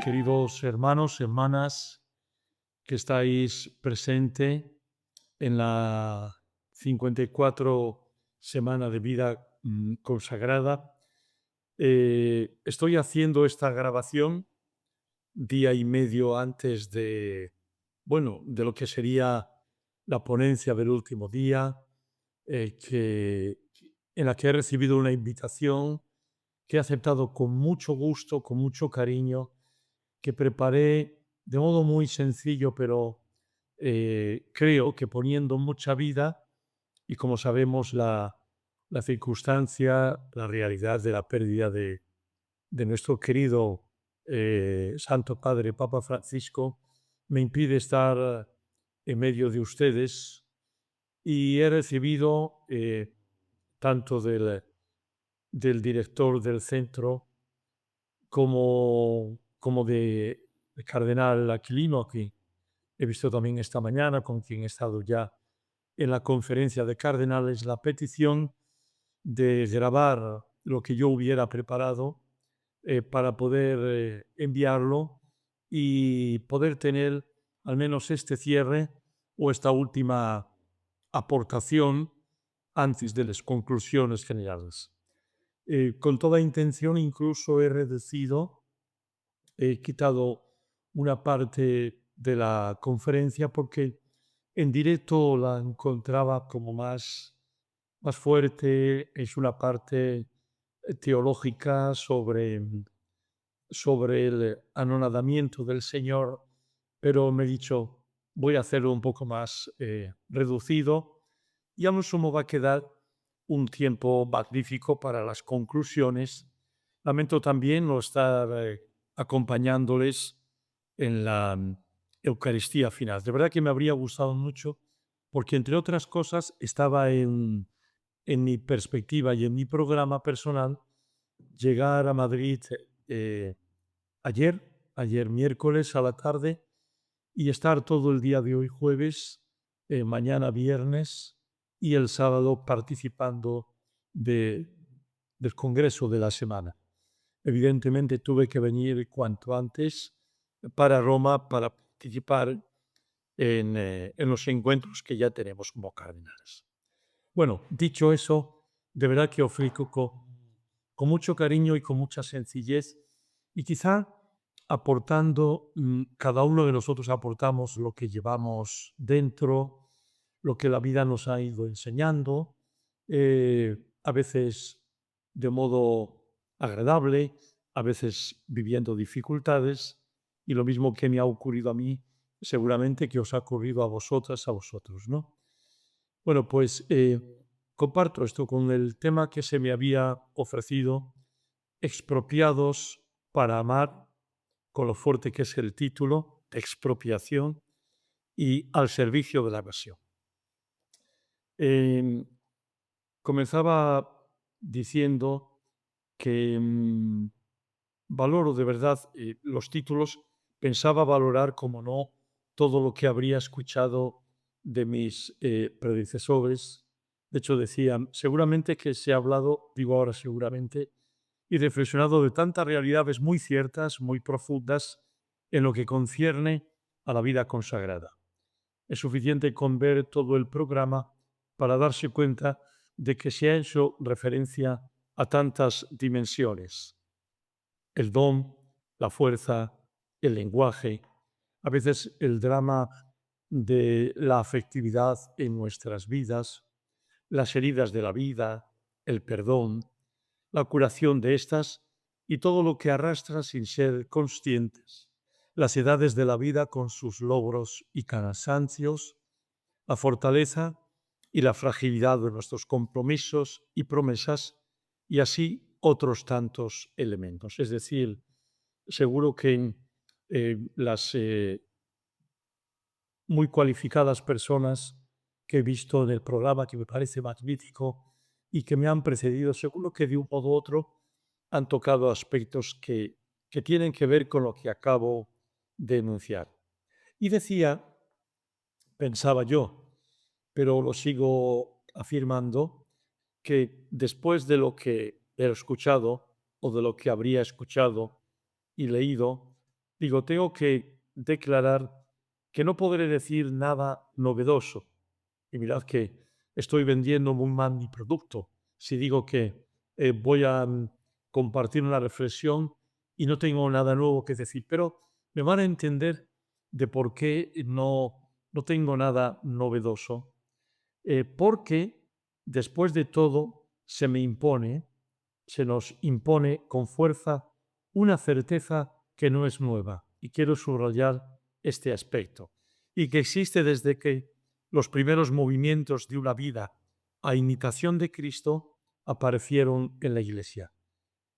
Queridos hermanos, hermanas, que estáis presente en la 54 semana de vida consagrada. Estoy haciendo esta grabación día y medio antes de lo que sería la ponencia del último día, en la que he recibido una invitación que he aceptado con mucho gusto, con mucho cariño, que preparé de modo muy sencillo, pero creo que poniendo mucha vida y, como sabemos, la circunstancia, la realidad de la pérdida de nuestro querido Santo Padre Papa Francisco me impide estar en medio de ustedes, y he recibido tanto del director del centro como de Cardenal Aquilino, a quien he visto también esta mañana, con quien he estado ya en la conferencia de cardenales, la petición de grabar lo que yo hubiera preparado para poder enviarlo y poder tener al menos este cierre o esta última aportación antes de las conclusiones generales. Con toda intención, incluso he quitado una parte de la conferencia porque en directo la encontraba como más fuerte. Es una parte teológica sobre el anonadamiento del Señor, pero me he dicho, voy a hacerlo un poco más reducido, y a lo sumo va a quedar un tiempo magnífico para las conclusiones. Lamento también no estar acompañándoles en la Eucaristía final. De verdad que me habría gustado mucho, porque entre otras cosas estaba en mi perspectiva y en mi programa personal llegar a Madrid eh, ayer miércoles a la tarde, y estar todo el día de hoy jueves, mañana viernes y el sábado participando de, del Congreso de la semana. Evidentemente tuve que venir cuanto antes para Roma para participar en los encuentros que ya tenemos como cardenales. Bueno, dicho eso, de verdad que ofrezco con mucho cariño y con mucha sencillez, y quizá aportando, cada uno de nosotros aportamos lo que llevamos dentro, lo que la vida nos ha ido enseñando, a veces de modo agradable, a veces viviendo dificultades, y lo mismo que me ha ocurrido a mí, seguramente que os ha ocurrido a vosotras, a vosotros, ¿no? Bueno, pues comparto esto con el tema que se me había ofrecido: expropiados para amar, con lo fuerte que es el título, expropiación, y al servicio de la pasión. Em, Comenzaba diciendo que valoro de verdad los títulos. Pensaba valorar, como no, todo lo que habría escuchado de mis predecesores. De hecho, decían, seguramente que se ha hablado, digo ahora seguramente, y reflexionado de tantas realidades muy ciertas, muy profundas, en lo que concierne a la vida consagrada. Es suficiente con ver todo el programa para darse cuenta de que se ha hecho referencia a tantas dimensiones: el don, la fuerza, el lenguaje, a veces el drama de la afectividad en nuestras vidas, las heridas de la vida, el perdón, la curación de estas y todo lo que arrastra sin ser conscientes, las edades de la vida con sus logros y cansancios, la fortaleza y la fragilidad de nuestros compromisos y promesas, y así otros tantos elementos. Es decir, seguro que las muy cualificadas personas que he visto en el programa, que me parece magnífico, y que me han precedido, seguro que de un modo u otro han tocado aspectos que tienen que ver con lo que acabo de enunciar. Y decía, pensaba yo, pero lo sigo afirmando, que después de lo que he escuchado o de lo que habría escuchado y leído, Digo, tengo que declarar que no podré decir nada novedoso. Y mirad que estoy vendiendo muy mal mi producto. Si digo que voy a compartir una reflexión y no tengo nada nuevo que decir, pero me van a entender de por qué no tengo nada novedoso. Porque después de todo se nos impone con fuerza una certeza que no es nueva. Y quiero subrayar este aspecto. Y que existe desde que los primeros movimientos de una vida a imitación de Cristo aparecieron en la Iglesia.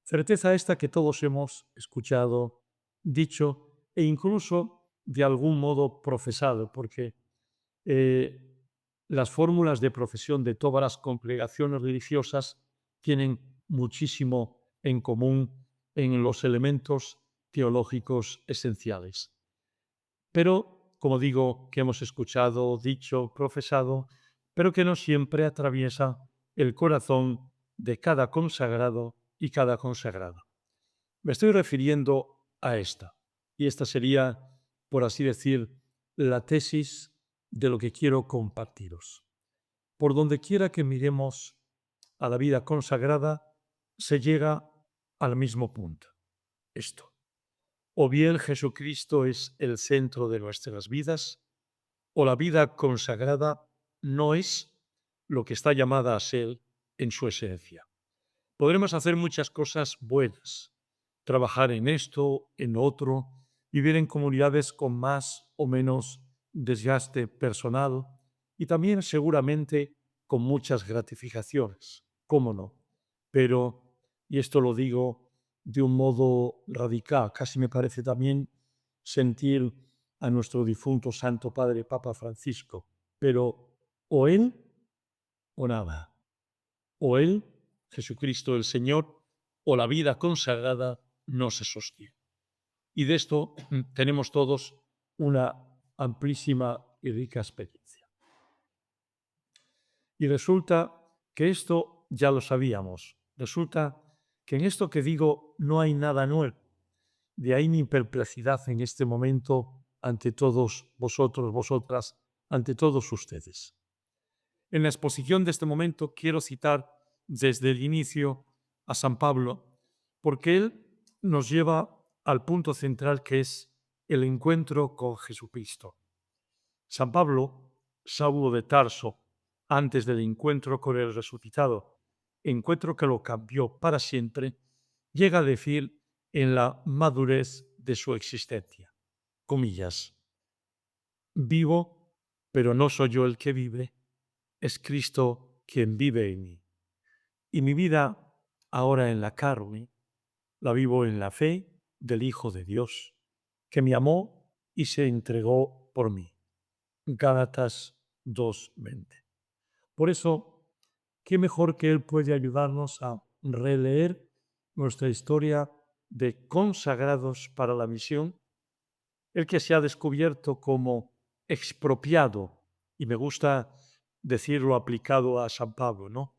Certeza esta que todos hemos escuchado, dicho e incluso de algún modo profesado, porque eh, las fórmulas de profesión de todas las congregaciones religiosas tienen muchísimo en común en los elementos teológicos esenciales. Pero, como digo, que hemos escuchado, dicho, profesado, pero que no siempre atraviesa el corazón de cada consagrado y cada consagrada. Me estoy refiriendo a esta, y esta sería, por así decir, la tesis de lo que quiero compartiros. Por donde quiera que miremos a la vida consagrada, se llega al mismo punto. Esto. O bien Jesucristo es el centro de nuestras vidas, o la vida consagrada no es lo que está llamada a ser en su esencia. Podremos hacer muchas cosas buenas, trabajar en esto, en otro, vivir en comunidades con más o menos desgaste personal y también seguramente con muchas gratificaciones, cómo no. Pero, y esto lo digo de un modo radical, casi me parece también sentir a nuestro difunto Santo Padre Papa Francisco, pero o él o nada. O Él, Jesucristo el Señor, o la vida consagrada no se sostiene. Y de esto tenemos todos una amplísima y rica experiencia. Y resulta que esto ya lo sabíamos. Resulta que en esto que digo no hay nada nuevo. De ahí mi perplejidad en este momento ante todos vosotros, vosotras, ante todos ustedes. En la exposición de este momento quiero citar desde el inicio a San Pablo, porque él nos lleva al punto central que es el encuentro con Jesucristo. San Pablo, Saulo de Tarso, antes del encuentro con el resucitado, encuentro que lo cambió para siempre, llega a decir en la madurez de su existencia, comillas, vivo, pero no soy yo el que vive, es Cristo quien vive en mí. Y mi vida ahora en la carne la vivo en la fe del Hijo de Dios, que me amó y se entregó por mí. Gálatas 2:20. Por eso, ¿qué mejor que Él puede ayudarnos a releer nuestra historia de consagrados para la misión? El que se ha descubierto como expropiado, y me gusta decirlo aplicado a San Pablo, ¿no?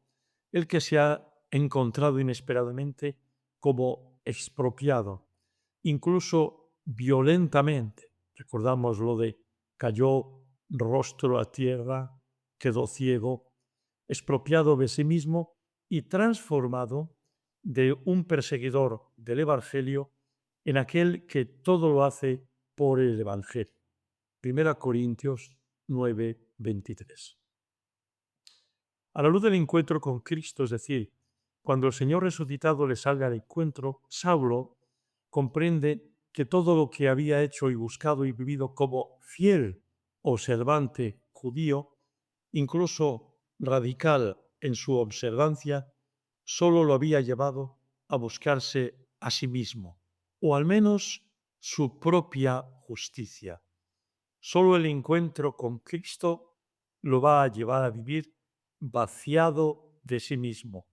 El que se ha encontrado inesperadamente como expropiado, incluso violentamente. Recordamos lo de cayó rostro a tierra, quedó ciego, expropiado de sí mismo y transformado de un perseguidor del Evangelio en aquel que todo lo hace por el Evangelio. 1 Corintios 9:23. A la luz del encuentro con Cristo, es decir, cuando el Señor resucitado le salga al encuentro, Saulo comprende que todo lo que había hecho y buscado y vivido como fiel observante judío, incluso radical en su observancia, solo lo había llevado a buscarse a sí mismo, o al menos su propia justicia. Solo el encuentro con Cristo lo va a llevar a vivir vaciado de sí mismo,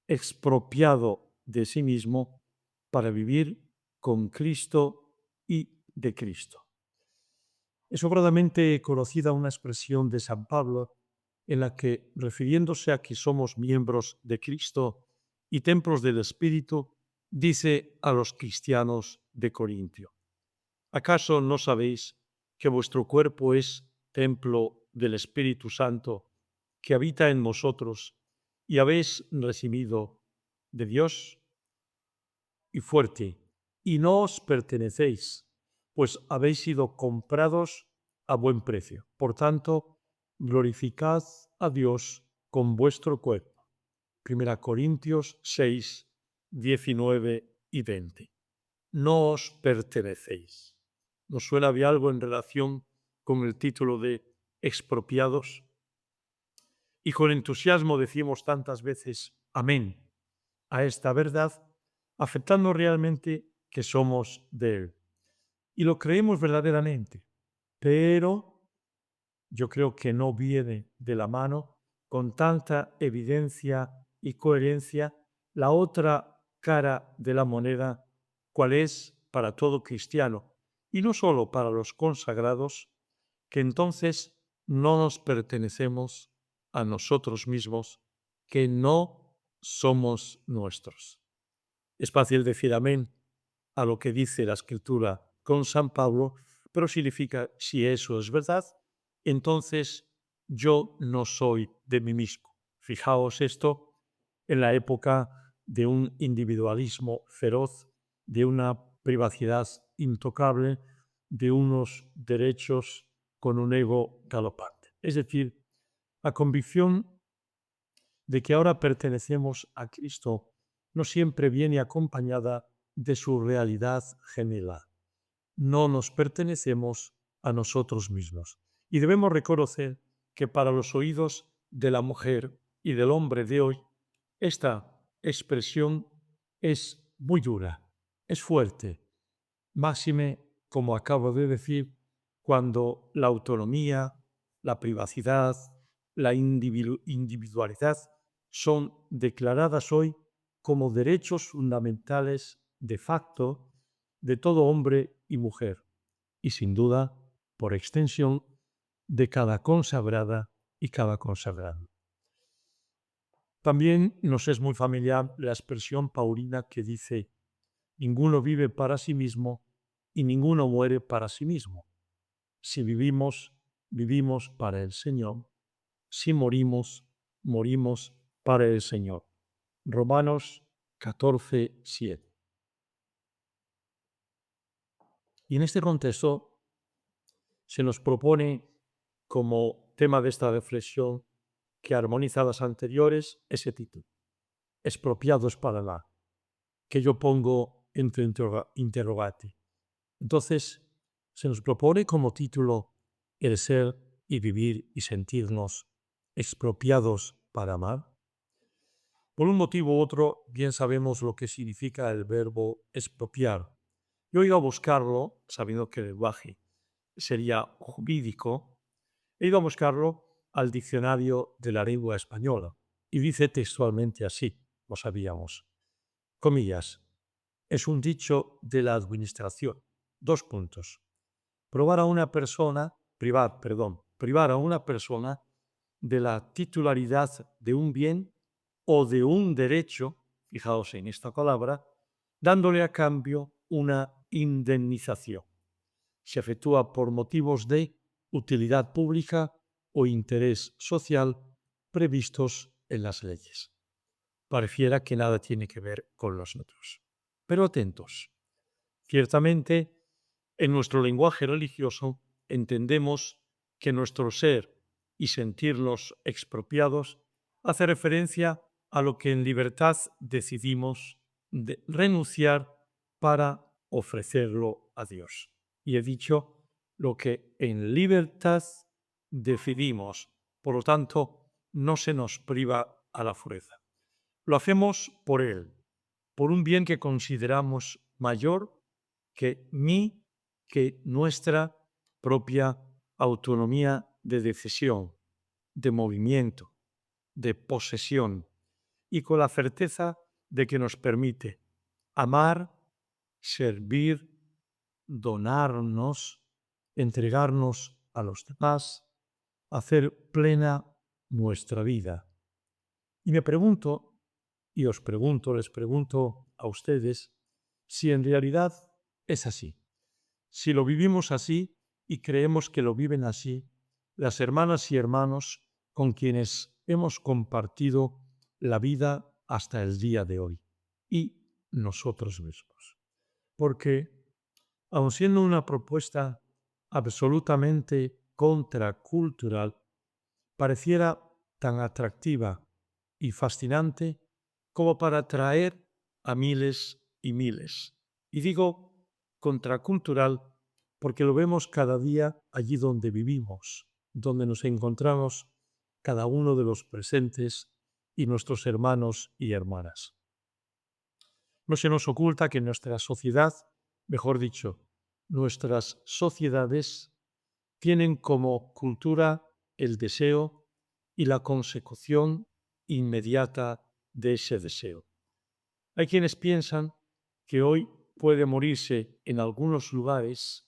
expropiado de sí mismo para vivir con Cristo y de Cristo. Es sobradamente conocida una expresión de San Pablo en la que, refiriéndose a que somos miembros de Cristo y templos del Espíritu, dice a los cristianos de Corintio: ¿Acaso no sabéis que vuestro cuerpo es templo del Espíritu Santo que habita en vosotros y habéis recibido de Dios? Y fuerte, y no os pertenecéis, pues habéis sido comprados a buen precio. Por tanto, glorificad a Dios con vuestro cuerpo. 1 Corintios 6, 19 y 20. No os pertenecéis. ¿Nos suena de algo en relación con el título de expropiados? Y con entusiasmo decimos tantas veces amén a esta verdad, aceptando realmente que somos de Él. Y lo creemos verdaderamente, pero yo creo que no viene de la mano con tanta evidencia y coherencia la otra cara de la moneda, cual es para todo cristiano, y no solo para los consagrados, que entonces no nos pertenecemos a nosotros mismos, que no somos nuestros. Es fácil decir amén a lo que dice la Escritura con San Pablo, pero significa, si eso es verdad, entonces yo no soy de mí mismo. Fijaos esto en la época de un individualismo feroz, de una privacidad intocable, de unos derechos con un ego galopante. Es decir, la convicción de que ahora pertenecemos a Cristo no siempre viene acompañada de su realidad general. No nos pertenecemos a nosotros mismos. Y debemos reconocer que para los oídos de la mujer y del hombre de hoy, esta expresión es muy dura, es fuerte, máxime, como acabo de decir, cuando la autonomía, la privacidad, la individualidad son declaradas hoy como derechos fundamentales de facto de todo hombre y mujer, y sin duda, por extensión, de cada consagrada y cada consagrado. También nos es muy familiar la expresión paulina que dice: ninguno vive para sí mismo y ninguno muere para sí mismo. Si vivimos, vivimos para el Señor. Si morimos, morimos para el Señor. Romanos 14:7. Y en este contexto se nos propone como tema de esta reflexión, que armoniza las anteriores, ese título: expropiados para la, que yo pongo entre interrogati. Entonces, se nos propone como título el ser y vivir y sentirnos expropiados para amar. Por un motivo u otro, bien sabemos lo que significa el verbo expropiar. Yo he ido a buscarlo, sabiendo que el lenguaje sería jurídico, he ido a buscarlo al diccionario de la lengua española y dice textualmente así, lo sabíamos. Comillas, es un dicho de la administración. Dos puntos. Privar a una persona de la titularidad de un bien o de un derecho, fijaos en esta palabra, dándole a cambio una indemnización. Se efectúa por motivos de utilidad pública o interés social previstos en las leyes. Pareciera que nada tiene que ver con nosotros. Pero atentos. Ciertamente, en nuestro lenguaje religioso entendemos que nuestro ser y sentirnos expropiados hace referencia a lo que en libertad decidimos renunciar para ofrecerlo a Dios. Y he dicho lo que en libertad decidimos, por lo tanto, no se nos priva a la fuerza. Lo hacemos por Él, por un bien que consideramos mayor que nuestra propia autonomía de decisión, de movimiento, de posesión, y con la certeza de que nos permite amar, servir, donarnos, entregarnos a los demás, hacer plena nuestra vida. Y me pregunto, y os pregunto, les pregunto a ustedes, si en realidad es así. Si lo vivimos así y creemos que lo viven así, las hermanas y hermanos con quienes hemos compartido la vida hasta el día de hoy y nosotros mismos. Porque, aun siendo una propuesta absolutamente contracultural, pareciera tan atractiva y fascinante como para atraer a miles y miles. Y digo contracultural porque lo vemos cada día allí donde vivimos, donde nos encontramos cada uno de los presentes y nuestros hermanos y hermanas. No se nos oculta que nuestra sociedad, mejor dicho, nuestras sociedades tienen como cultura el deseo y la consecución inmediata de ese deseo. Hay quienes piensan que hoy puede morirse en algunos lugares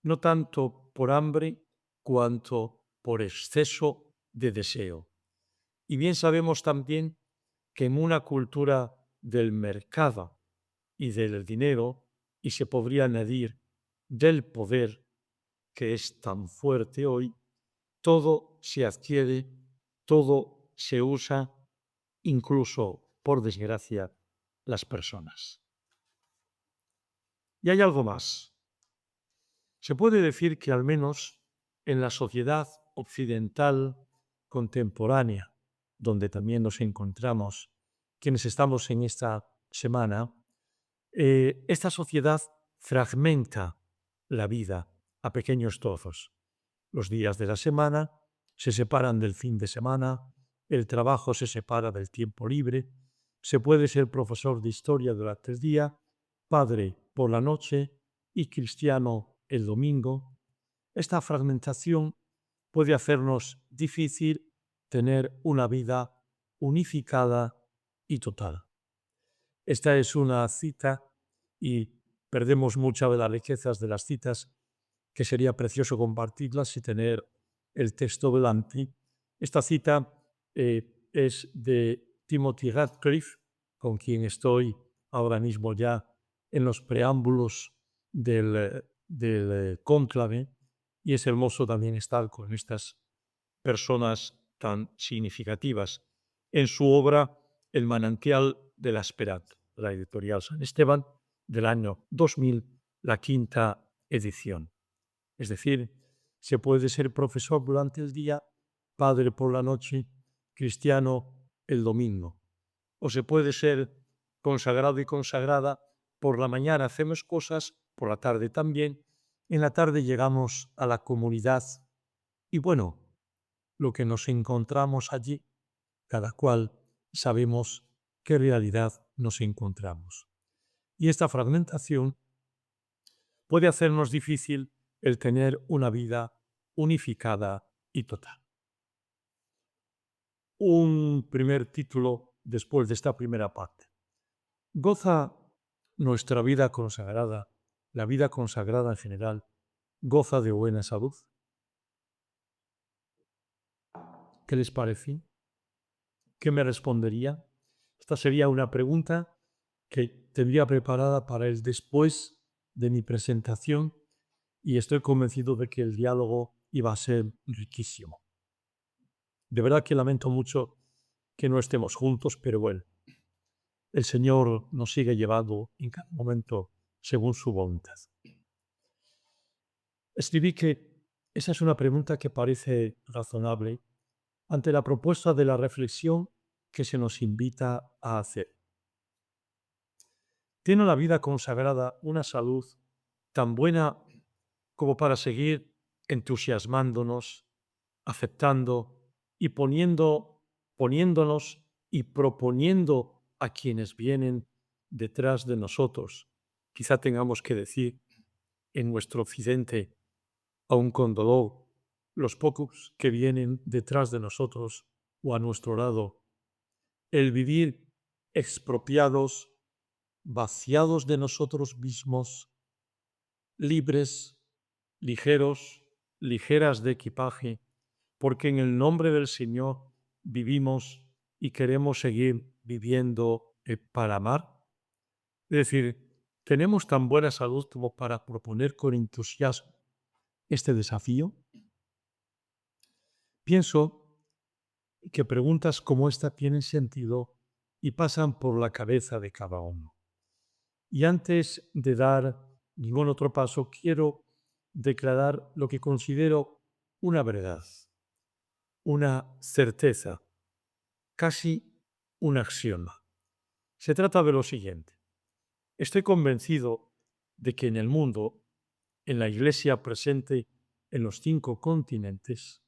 no tanto por hambre cuanto por exceso de deseo. Y bien sabemos también que en una cultura del mercado y del dinero, y se podría añadir del poder que es tan fuerte hoy, todo se adquiere, todo se usa, incluso, por desgracia, las personas. Y hay algo más. Se puede decir que al menos en la sociedad occidental contemporánea, donde también nos encontramos quienes estamos en esta semana, esta sociedad fragmenta la vida a pequeños trozos. Los días de la semana se separan del fin de semana, el trabajo se separa del tiempo libre, se puede ser profesor de historia durante el día, padre por la noche y cristiano el domingo. Esta fragmentación puede hacernos difícil tener una vida unificada y total. Esta es una cita y perdemos muchas de las riquezas de las citas, que sería precioso compartirlas y tener el texto delante. Esta cita es de Timothy Radcliffe, con quien estoy ahora mismo ya en los preámbulos del cónclave, y es hermoso también estar con estas personas tan significativas en su obra El manantial de la esperanza, la editorial San Esteban, del año 2000, la quinta edición. Es decir, se puede ser profesor durante el día, padre por la noche, cristiano el domingo. O se puede ser consagrado y consagrada, por la mañana hacemos cosas, por la tarde también, en la tarde llegamos a la comunidad y bueno, lo que nos encontramos allí, cada cual sabemos qué realidad nos encontramos. Y esta fragmentación puede hacernos difícil el tener una vida unificada y total. Un primer título después de esta primera parte. ¿Goza nuestra vida consagrada, la vida consagrada en general, goza de buena salud? ¿Qué les parece? ¿Qué me respondería? Esta sería una pregunta que tendría preparada para el después de mi presentación y estoy convencido de que el diálogo iba a ser riquísimo. De verdad que lamento mucho que no estemos juntos, pero bueno, el Señor nos sigue llevando en cada momento según su voluntad. Escribí que esa es una pregunta que parece razonable ante la propuesta de la reflexión que se nos invita a hacer. ¿Tiene la vida consagrada una salud tan buena como para seguir entusiasmándonos, aceptando y poniéndonos y proponiendo a quienes vienen detrás de nosotros? Quizá tengamos que decir en nuestro occidente, aun con dolor, los pocos que vienen detrás de nosotros o a nuestro lado, el vivir expropiados, vaciados de nosotros mismos, libres, ligeros, ligeras de equipaje, porque en el nombre del Señor vivimos y queremos seguir viviendo para amar. Es decir, ¿Tenemos tan buena salud como para proponer con entusiasmo este desafío? Pienso que preguntas como esta tienen sentido y pasan por la cabeza de cada uno. Y antes de dar ningún otro paso, quiero declarar lo que considero una verdad, una certeza, casi un axioma. Se trata de lo siguiente. Estoy convencido de que en el mundo, en la Iglesia presente en los 5 continentes,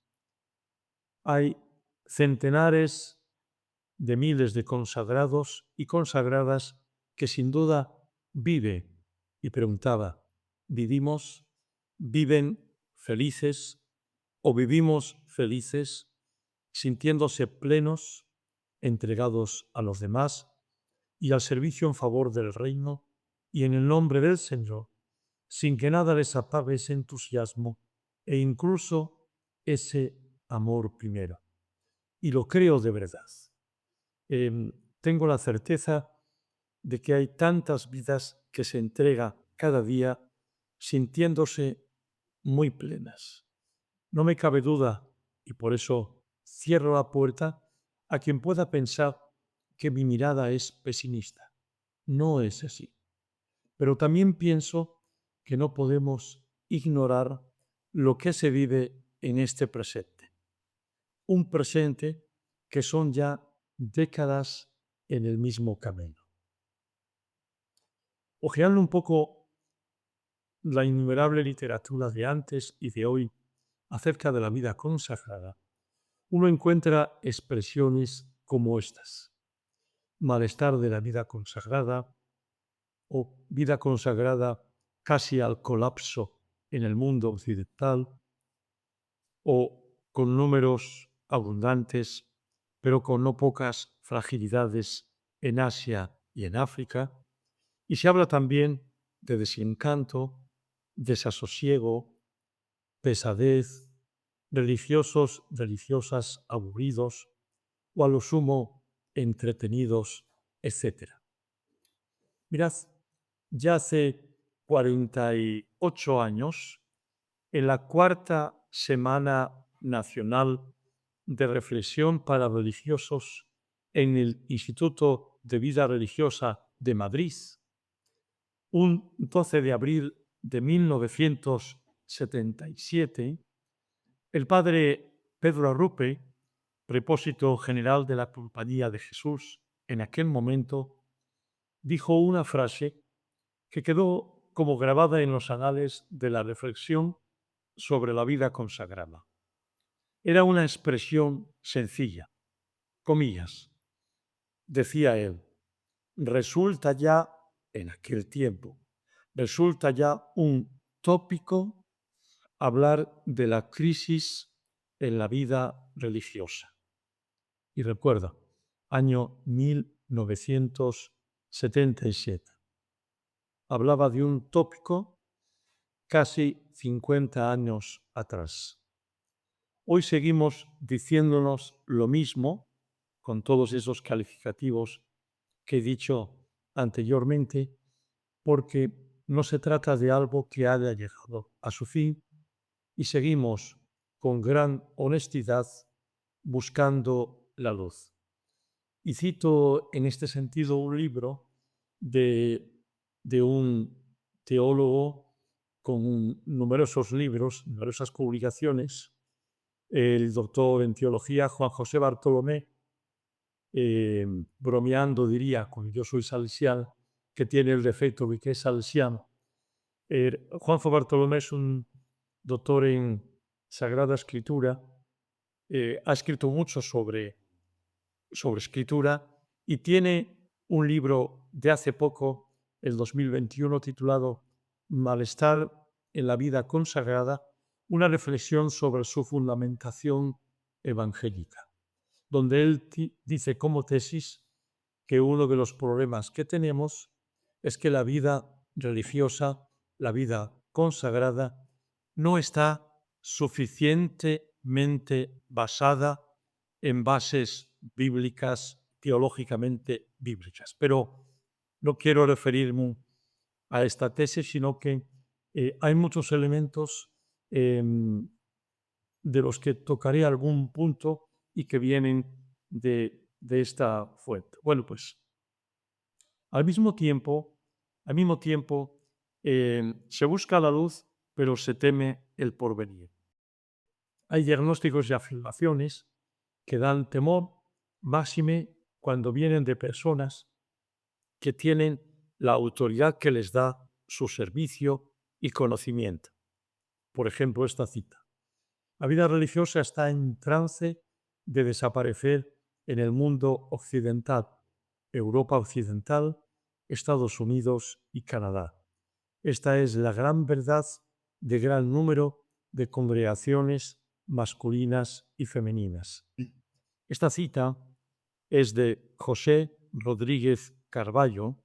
hay centenares de miles de consagrados y consagradas que sin duda vive, y preguntaba, ¿vivimos? ¿Viven felices o vivimos felices sintiéndose plenos, entregados a los demás y al servicio en favor del reino y en el nombre del Señor, sin que nada les apague ese entusiasmo e incluso ese amor primero? Y lo creo de verdad. Tengo la certeza de que hay tantas vidas que se entrega cada día sintiéndose muy plenas. No me cabe duda, y por eso cierro la puerta a quien pueda pensar que mi mirada es pesimista. No es así. Pero también pienso que no podemos ignorar lo que se vive en este presente. Un presente que son ya décadas en el mismo camino. Ojeando un poco la innumerable literatura de antes y de hoy acerca de la vida consagrada, uno encuentra expresiones como estas: malestar de la vida consagrada o vida consagrada casi al colapso en el mundo occidental o con números abundantes, pero con no pocas fragilidades en Asia y en África. Y se habla también de desencanto, desasosiego, pesadez, religiosos, religiosas aburridos o a lo sumo entretenidos, etc. Mirad, ya hace 48 años, en la cuarta Semana Nacional de Reflexión para Religiosos en el Instituto de Vida Religiosa de Madrid, un 12 de abril de 1977, el padre Pedro Arrupe, prepósito general de la Compañía de Jesús en aquel momento, dijo una frase que quedó como grabada en los anales de la reflexión sobre la vida consagrada. Era una expresión sencilla, comillas. Decía él, resulta ya, en aquel tiempo, resulta ya un tópico hablar de la crisis en la vida religiosa. Y recuerda, año 1977. Hablaba de un tópico casi 50 años atrás. Hoy seguimos diciéndonos lo mismo con todos esos calificativos que he dicho anteriormente, porque no se trata de algo que haya llegado a su fin y seguimos con gran honestidad buscando la luz. Y cito en este sentido un libro de un teólogo con numerosos libros, numerosas publicaciones, el doctor en teología Juan José Bartolomé, bromeando diría, como yo soy salesiano, que tiene el defecto de que es salesiano. Juanjo Bartolomé es un doctor en Sagrada Escritura, ha escrito mucho sobre escritura y tiene un libro de hace poco, el 2021, titulado Malestar en la vida consagrada, una reflexión sobre su fundamentación evangélica, donde él dice como tesis que uno de los problemas que tenemos es que la vida religiosa, la vida consagrada, no está suficientemente basada en bases bíblicas, teológicamente bíblicas. Pero no quiero referirme a esta tesis, sino que hay muchos elementos de los que tocaré algún punto y que vienen de esta fuente. Bueno, pues al mismo tiempo, se busca la luz, pero se teme el porvenir. Hay diagnósticos y afirmaciones que dan temor, máxime cuando vienen de personas que tienen la autoridad que les da su servicio y conocimiento. Por ejemplo, esta cita. La vida religiosa está en trance de desaparecer en el mundo occidental, Europa occidental, Estados Unidos y Canadá. Esta es la gran verdad de gran número de congregaciones masculinas y femeninas. Esta cita es de José Rodríguez Carballo,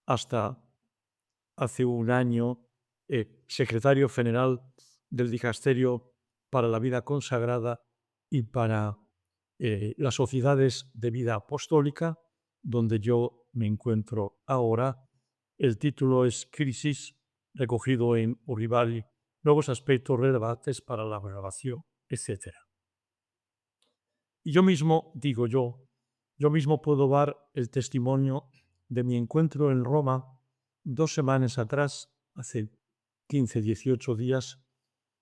hasta hace un año secretario general del Dicasterio para la Vida Consagrada y para las sociedades de vida apostólica, donde yo me encuentro ahora. El título es Crisis, recogido en Uribarri, nuevos aspectos relevantes para la renovación, etc. Y yo mismo, yo mismo puedo dar el testimonio de mi encuentro en Roma 2 semanas atrás, hace 15, 18 días,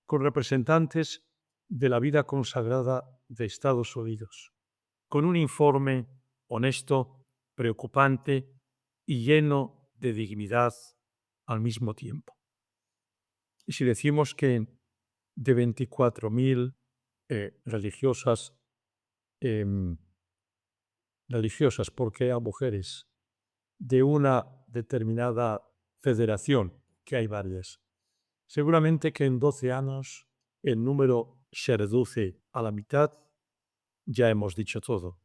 con representantes de la vida consagrada de Estados Unidos, con un informe honesto, preocupante y lleno de dignidad al mismo tiempo. Y si decimos que de 24.000 religiosas, porque a mujeres de una determinada federación, que hay varias, seguramente que en 12 años el número se reduce a la mitad, ya hemos dicho todo.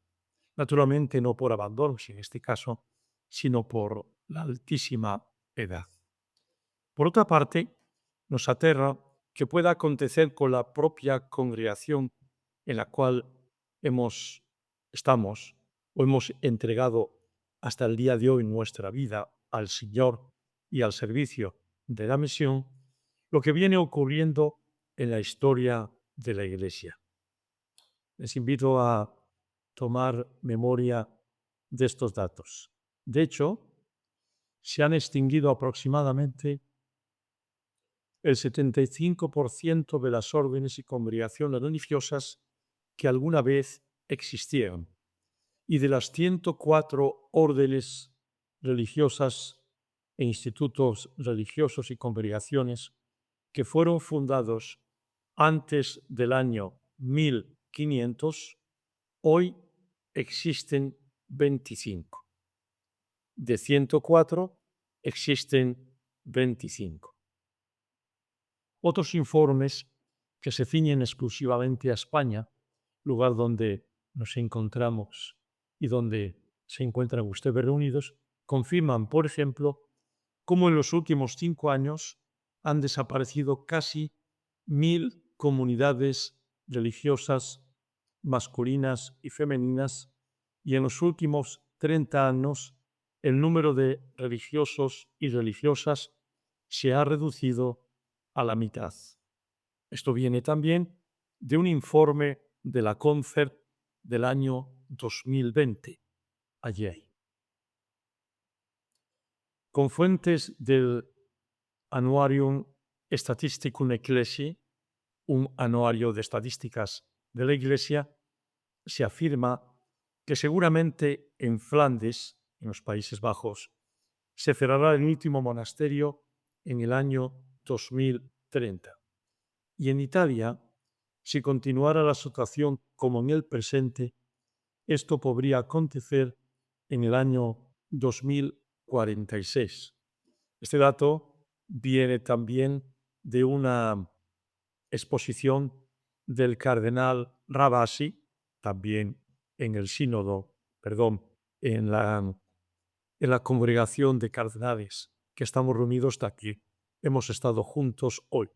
Naturalmente no por abandono, en este caso, sino por la altísima edad. Por otra parte, nos aterra que pueda acontecer con la propia congregación en la cual estamos o hemos entregado hasta el día de hoy nuestra vida al Señor y al servicio de la misión, lo que viene ocurriendo en la historia de la Iglesia. Les invito a tomar memoria de estos datos. De hecho, se han extinguido aproximadamente el 75% de las órdenes y congregaciones religiosas que alguna vez existieron, y de las 104 órdenes religiosas e institutos religiosos y congregaciones que fueron fundados antes del año 1500, hoy existen 25. De 104 existen 25. Otros informes que se ciñen exclusivamente a España, lugar donde nos encontramos y donde se encuentran ustedes reunidos, confirman, por ejemplo, cómo en los últimos 5 años han desaparecido casi 1.000 comunidades religiosas masculinas y femeninas, y en los últimos 30 años el número de religiosos y religiosas se ha reducido a la mitad. Esto viene también de un informe de la CONCERT del año 2020, ayer. Con fuentes del Annuarium Statisticum Ecclesiae, un anuario de estadísticas de la Iglesia, se afirma que seguramente en Flandes, en los Países Bajos, se cerrará el último monasterio en el año 2030. Y en Italia, si continuara la situación como en el presente, esto podría acontecer en el año 2046. Este dato viene también de una exposición del cardenal Ravasi, también en el sínodo, en la congregación de cardenales que estamos reunidos aquí. Hemos estado juntos hoy.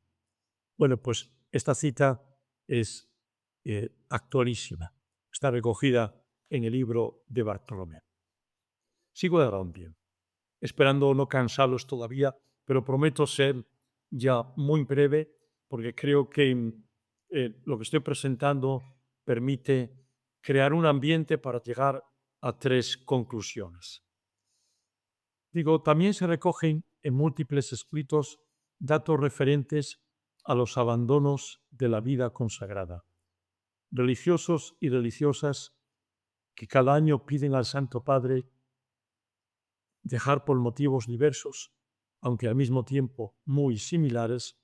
Bueno, pues esta cita es actualísima. Está recogida en el libro de Bartolomé. Sigo adelante. esperando no cansarlos todavía, pero prometo ser ya muy breve porque creo que lo que estoy presentando permite crear un ambiente para llegar a tres conclusiones. Digo, también se recogen en múltiples escritos datos referentes a los abandonos de la vida consagrada. Religiosos y religiosas que cada año piden al Santo Padre dejar por motivos diversos, aunque al mismo tiempo muy similares,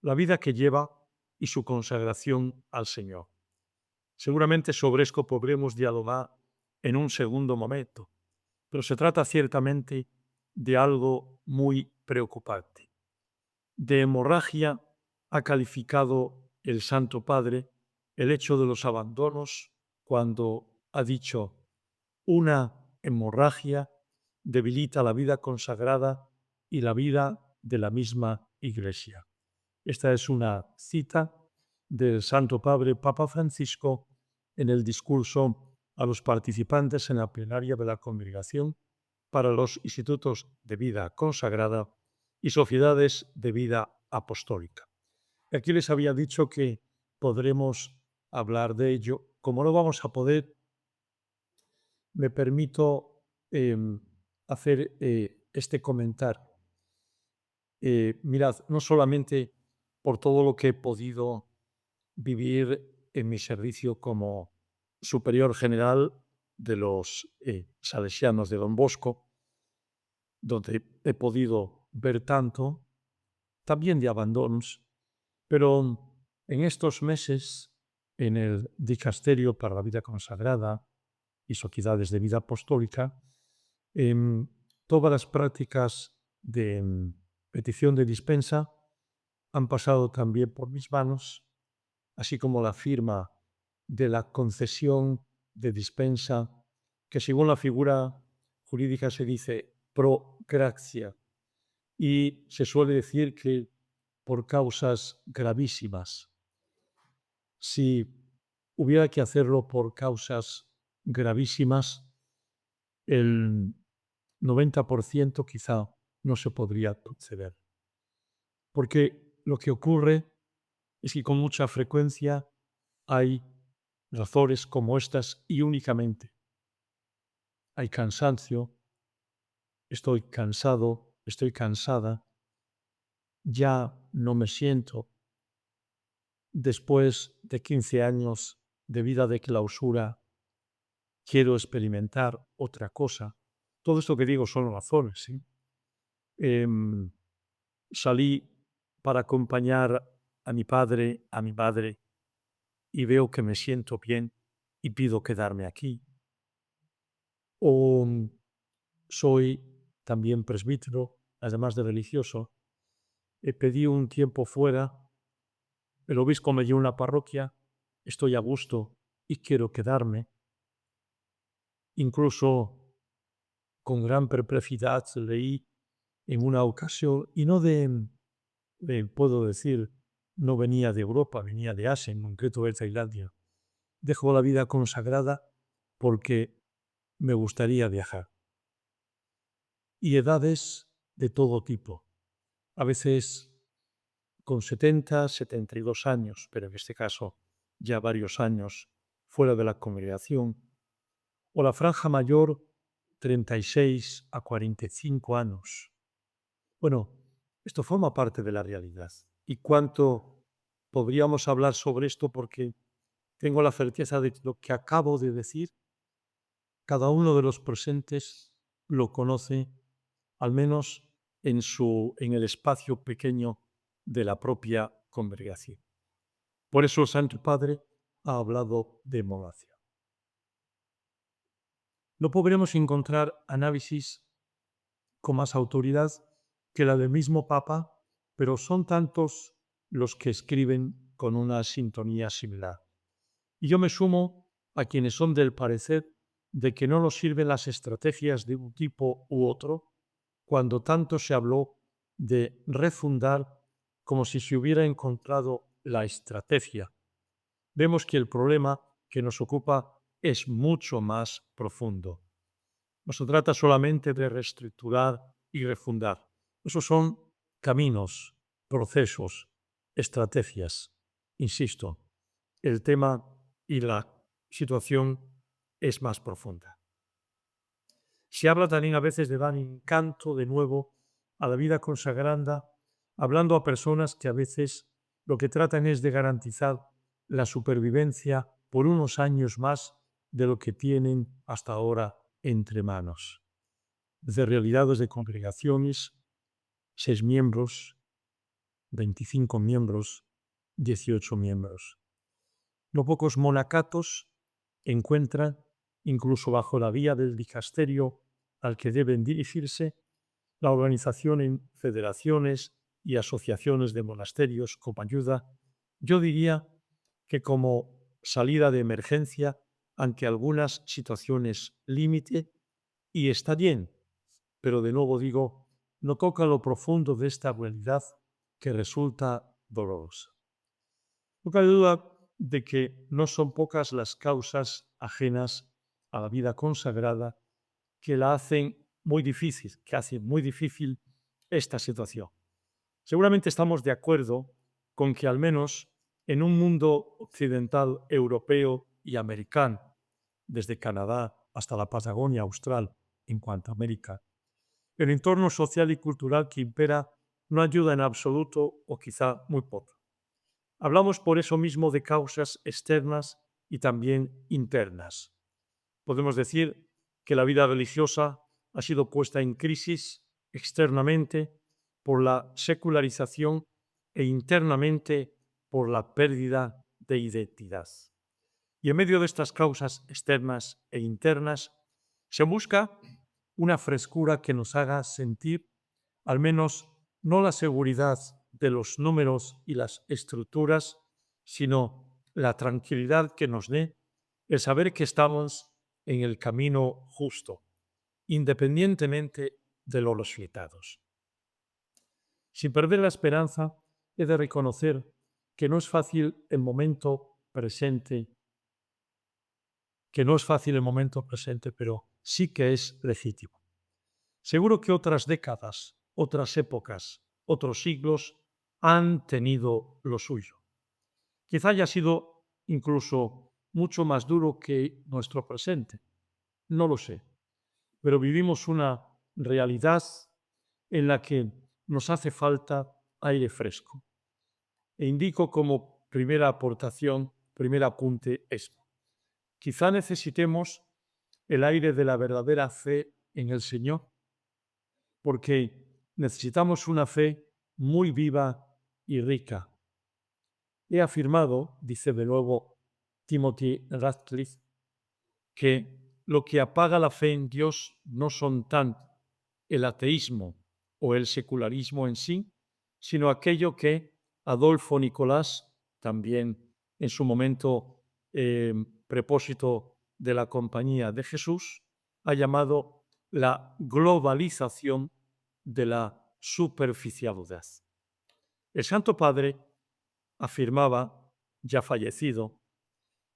la vida que lleva y su consagración al Señor. Seguramente sobre esto podremos dialogar en un segundo momento, pero se trata ciertamente de algo muy preocupante. De hemorragia ha calificado el Santo Padre el hecho de los abandonos cuando ha dicho una hemorragia debilita la vida consagrada y la vida de la misma Iglesia. Esta es una cita del Santo Padre Papa Francisco en el discurso a los participantes en la plenaria de la Congregación para los Institutos de Vida Consagrada y Sociedades de Vida Apostólica. Aquí les había dicho que podremos hablar de ello. Como no vamos a poder, me permito hacer este comentario. Mirad, no solamente por todo lo que he podido vivir en mi servicio como superior general de los salesianos de Don Bosco, donde he podido ver tanto, también de abandonos, pero en estos meses en el Dicasterio para la Vida Consagrada y Sociedades de Vida Apostólica, todas las prácticas de petición de dispensa han pasado también por mis manos, así como la firma de la concesión de dispensa, que según la figura jurídica se dice pro gratia, y se suele decir que por causas gravísimas. Si hubiera que hacerlo por causas gravísimas, el 90% quizá no se podría conceder. Porque lo que ocurre es que con mucha frecuencia hay razones como estas y únicamente hay cansancio, estoy cansado, estoy cansada, ya no me siento. Después de 15 años de vida de clausura, quiero experimentar otra cosa. Todo esto que digo son razones, ¿sí? Salí para acompañar a mi padre, a mi madre, y veo que me siento bien y pido quedarme aquí. O soy también presbítero, además de religioso. Pedí un tiempo fuera, el obispo me dio una parroquia, estoy a gusto y quiero quedarme. Incluso con gran perplejidad leí en una ocasión, y no puedo decir, no venía de Europa, venía de Asia, en concreto de Tailandia. Dejo la vida consagrada porque me gustaría viajar. Y edades de todo tipo. A veces con 70, 72 años, pero en este caso ya varios años fuera de la congregación. O la franja mayor, 36 a 45 años. Bueno, esto forma parte de la realidad. ¿Y cuánto podríamos hablar sobre esto? Porque tengo la certeza de que lo que acabo de decir, cada uno de los presentes lo conoce, al menos en el espacio pequeño de la propia congregación. Por eso el Santo Padre ha hablado de hemorragia. No podremos encontrar análisis con más autoridad que la del mismo Papa, pero son tantos los que escriben con una sintonía similar. Y yo me sumo a quienes son del parecer de que no nos sirven las estrategias de un tipo u otro, cuando tanto se habló de refundar como si se hubiera encontrado la estrategia. Vemos que el problema que nos ocupa es mucho más profundo. No se trata solamente de reestructurar y refundar. Esos son caminos, procesos, estrategias. Insisto, el tema y la situación es más profunda. Se habla también a veces de dar encanto de nuevo a la vida consagrada, hablando a personas que a veces lo que tratan es de garantizar la supervivencia por unos años más de lo que tienen hasta ahora entre manos. De realidades de congregaciones, 6 miembros, 25 miembros, 18 miembros. No pocos monacatos encuentran, incluso bajo la guía del dicasterio al que deben dirigirse, la organización en federaciones y asociaciones de monasterios como ayuda, yo diría que como salida de emergencia ante algunas situaciones límite, y está bien, pero de nuevo digo, no toca lo profundo de esta realidad que resulta dolorosa. No cabe duda de que no son pocas las causas ajenas a la vida consagrada que la hacen muy difícil, que hacen muy difícil esta situación. Seguramente estamos de acuerdo con que al menos en un mundo occidental, europeo y americano, desde Canadá hasta la Patagonia austral en cuanto a América, el entorno social y cultural que impera no ayuda en absoluto o quizá muy poco. Hablamos por eso mismo de causas externas y también internas. Podemos decir que la vida religiosa ha sido puesta en crisis externamente por la secularización e internamente por la pérdida de identidad. Y en medio de estas causas externas e internas se busca una frescura que nos haga sentir al menos no la seguridad de los números y las estructuras, sino la tranquilidad que nos dé el saber que estamos en el camino justo, independientemente de los resultados. Sin perder la esperanza, he de reconocer que no es fácil el momento presente, pero sí que es legítimo. Seguro que otras décadas, otras épocas, otros siglos han tenido lo suyo. Quizá haya sido incluso mucho más duro que nuestro presente. No lo sé. Pero vivimos una realidad en la que nos hace falta aire fresco. E indico como primera aportación, primer apunte esto. Quizá necesitemos el aire de la verdadera fe en el Señor, porque necesitamos una fe muy viva y rica. He afirmado, dice de nuevo Timothy Radcliffe, que lo que apaga la fe en Dios no son tanto el ateísmo o el secularismo en sí, sino aquello que Adolfo Nicolás, también en su momento prepósito de la Compañía de Jesús, ha llamado la globalización de la superficialidad. El Santo Padre afirmaba, ya fallecido,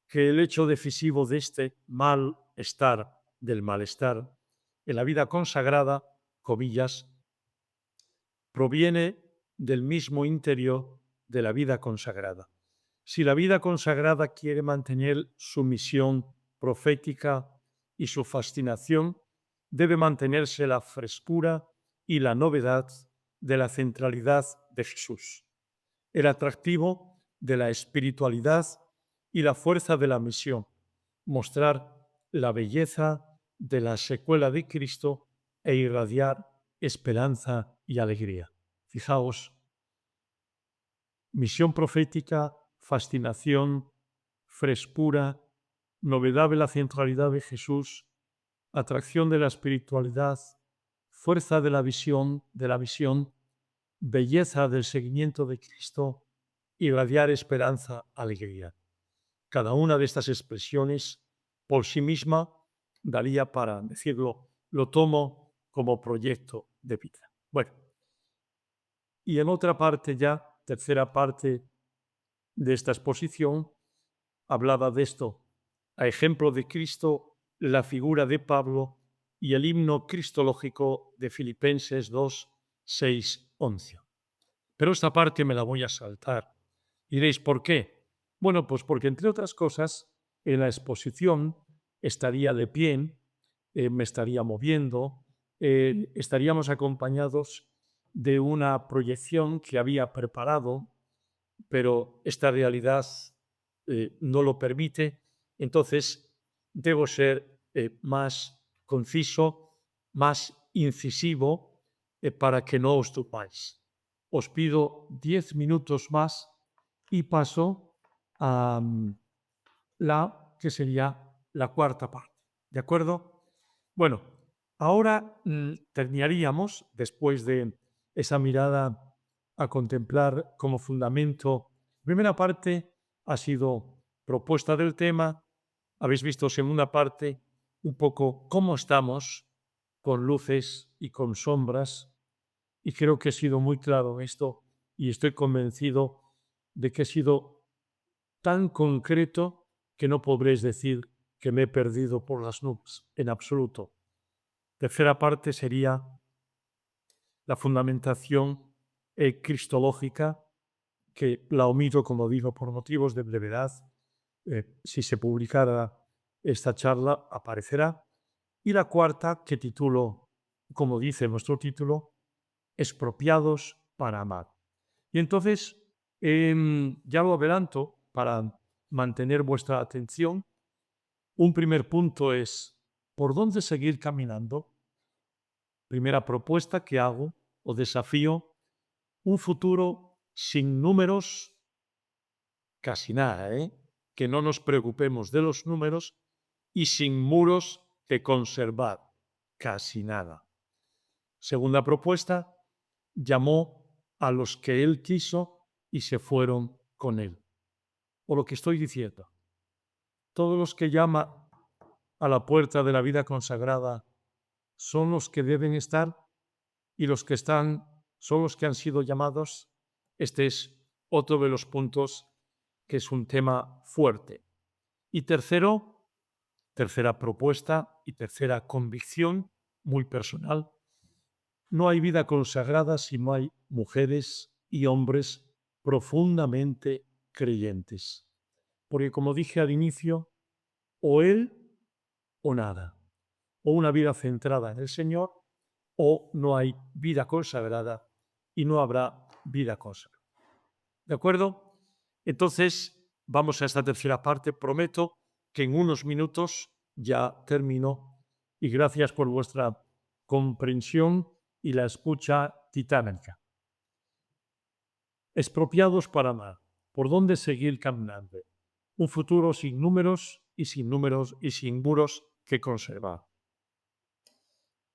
que el hecho decisivo de este malestar, del malestar, en la vida consagrada, comillas, proviene del mismo interior de la vida consagrada. Si la vida consagrada quiere mantener su misión profética y su fascinación, debe mantenerse la frescura y la novedad de la centralidad de Jesús, el atractivo de la espiritualidad y la fuerza de la misión, mostrar la belleza de la secuela de Cristo e irradiar esperanza y alegría. Fijaos, misión profética, fascinación, frescura, novedad de la centralidad de Jesús, atracción de la espiritualidad, fuerza de la visión, belleza del seguimiento de Cristo, irradiar esperanza, alegría. Cada una de estas expresiones por sí misma daría para decirlo, lo tomo como proyecto de vida. Bueno, y en otra parte ya, tercera parte de esta exposición, hablaba de esto. A ejemplo de Cristo, la figura de Pablo y el himno cristológico de Filipenses 2, 6, 11. Pero esta parte me la voy a saltar. Diréis, ¿por qué? Bueno, pues porque entre otras cosas, en la exposición estaría de pie, me estaría moviendo, estaríamos acompañados de una proyección que había preparado, pero esta realidad no lo permite. Entonces, debo ser más conciso, más incisivo, para que no os durmáis. Os pido 10 minutos más y paso a la que sería la cuarta parte. ¿De acuerdo? Bueno, ahora terminaríamos, después de esa mirada a contemplar como fundamento. La primera parte ha sido propuesta del tema. Habéis visto segunda parte un poco cómo estamos con luces y con sombras. Y creo que he sido muy claro en esto y estoy convencido de que he sido tan concreto que no podréis decir que me he perdido por las nubes, en absoluto. Tercera parte sería la fundamentación cristológica, que la omito, como digo, por motivos de brevedad. Si se publicara esta charla, aparecerá. Y la cuarta, que titulo, como dice nuestro título, Expropiados para amar. Y entonces, ya lo adelanto para mantener vuestra atención. Un primer punto es, ¿por dónde seguir caminando? Primera propuesta que hago o desafío, un futuro sin números, casi nada, ¿eh? Que no nos preocupemos de los números, y sin muros que conservar, casi nada. Segunda propuesta, llamó a los que él quiso y se fueron con él. O lo que estoy diciendo, todos los que llama a la puerta de la vida consagrada son los que deben estar, y los que están son los que han sido llamados. Este es otro de los puntos que es un tema fuerte. Y tercera propuesta y tercera convicción muy personal, no hay vida consagrada si no hay mujeres y hombres profundamente creyentes. Porque como dije al inicio, o él o nada. O una vida centrada en el Señor, o no hay vida consagrada y no habrá vida consagrada. ¿De acuerdo? Entonces, vamos a esta tercera parte. Prometo que en unos minutos ya termino, y gracias por vuestra comprensión y la escucha titánica. Expropiados para amar. ¿Por dónde seguir caminando? Un futuro sin números y sin muros que conservar.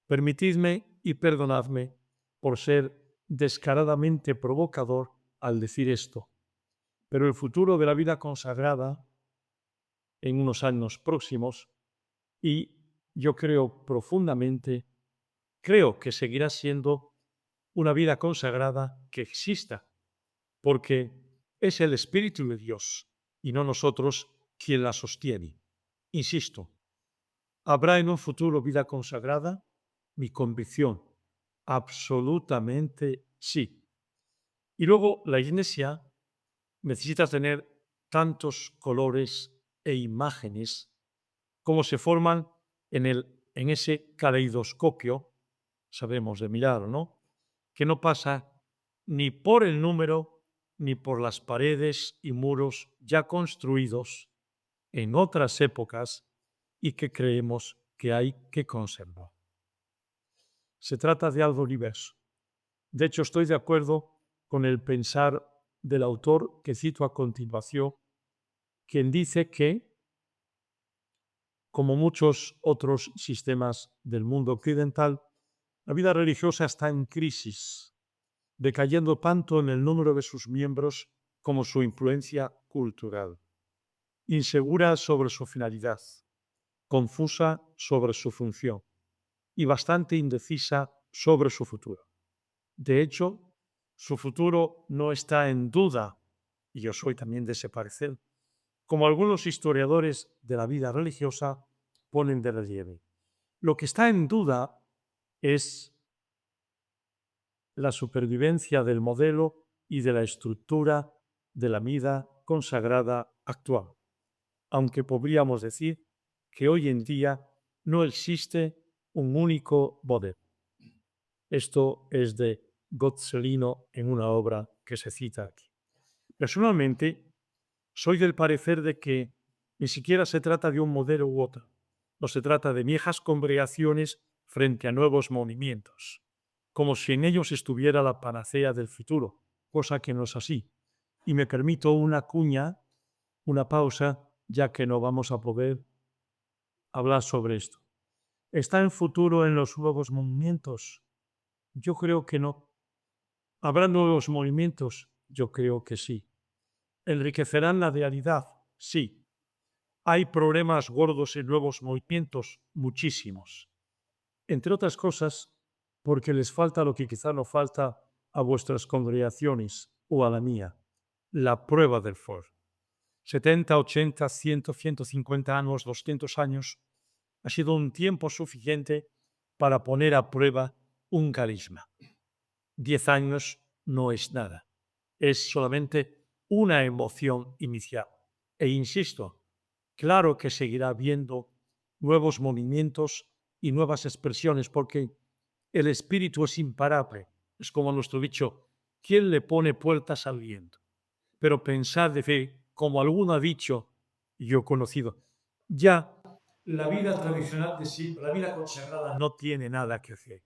Permitidme y perdonadme por ser descaradamente provocador al decir esto, pero el futuro de la vida consagrada en unos años próximos, y yo creo profundamente, creo que seguirá siendo una vida consagrada que exista, porque es el Espíritu de Dios y no nosotros quien la sostiene. Insisto, ¿habrá en un futuro vida consagrada? Mi convicción, absolutamente sí. Y luego la Iglesia necesita tener tantos colores e imágenes como se forman en ese caleidoscopio, sabemos de mirar, ¿no? Que no pasa ni por el número ni por las paredes y muros ya construidos en otras épocas y que creemos que hay que conservar. Se trata de algo diverso. De hecho, estoy de acuerdo con el pensar del autor que cito a continuación, quien dice que, como muchos otros sistemas del mundo occidental, la vida religiosa está en crisis, decayendo tanto en el número de sus miembros como su influencia cultural, insegura sobre su finalidad, confusa sobre su función y bastante indecisa sobre su futuro. De hecho, su futuro no está en duda, y yo soy también de ese parecer, como algunos historiadores de la vida religiosa ponen de relieve. Lo que está en duda es la supervivencia del modelo y de la estructura de la vida consagrada actual, aunque podríamos decir que hoy en día no existe un único modelo. Esto es de Gozzelino en una obra que se cita aquí. Personalmente, soy del parecer de que ni siquiera se trata de un modelo u otro. No se trata de viejas congregaciones frente a nuevos movimientos, como si en ellos estuviera la panacea del futuro, cosa que no es así. Y me permito una cuña, una pausa, ya que no vamos a poder hablar sobre esto. ¿Está el futuro en los nuevos movimientos? Yo creo que no. ¿Habrá nuevos movimientos? Yo creo que sí. ¿Enriquecerán la realidad? Sí. ¿Hay problemas gordos en nuevos movimientos? Muchísimos. Entre otras cosas, porque les falta lo que quizá no falta a vuestras congregaciones o a la mía, la prueba del for. 70, 80, 100, 150 años, 200 años, ha sido un tiempo suficiente para poner a prueba un carisma. 10 años no es nada, es solamente una emoción inicial. E insisto, claro que seguirá habiendo nuevos movimientos y nuevas expresiones, porque el espíritu es imparable. Es como nuestro dicho, ¿quién le pone puertas al viento? Pero pensad de fe, como alguno ha dicho, y yo he conocido, ya la vida tradicional de siempre, la vida consagrada no tiene nada que hacer.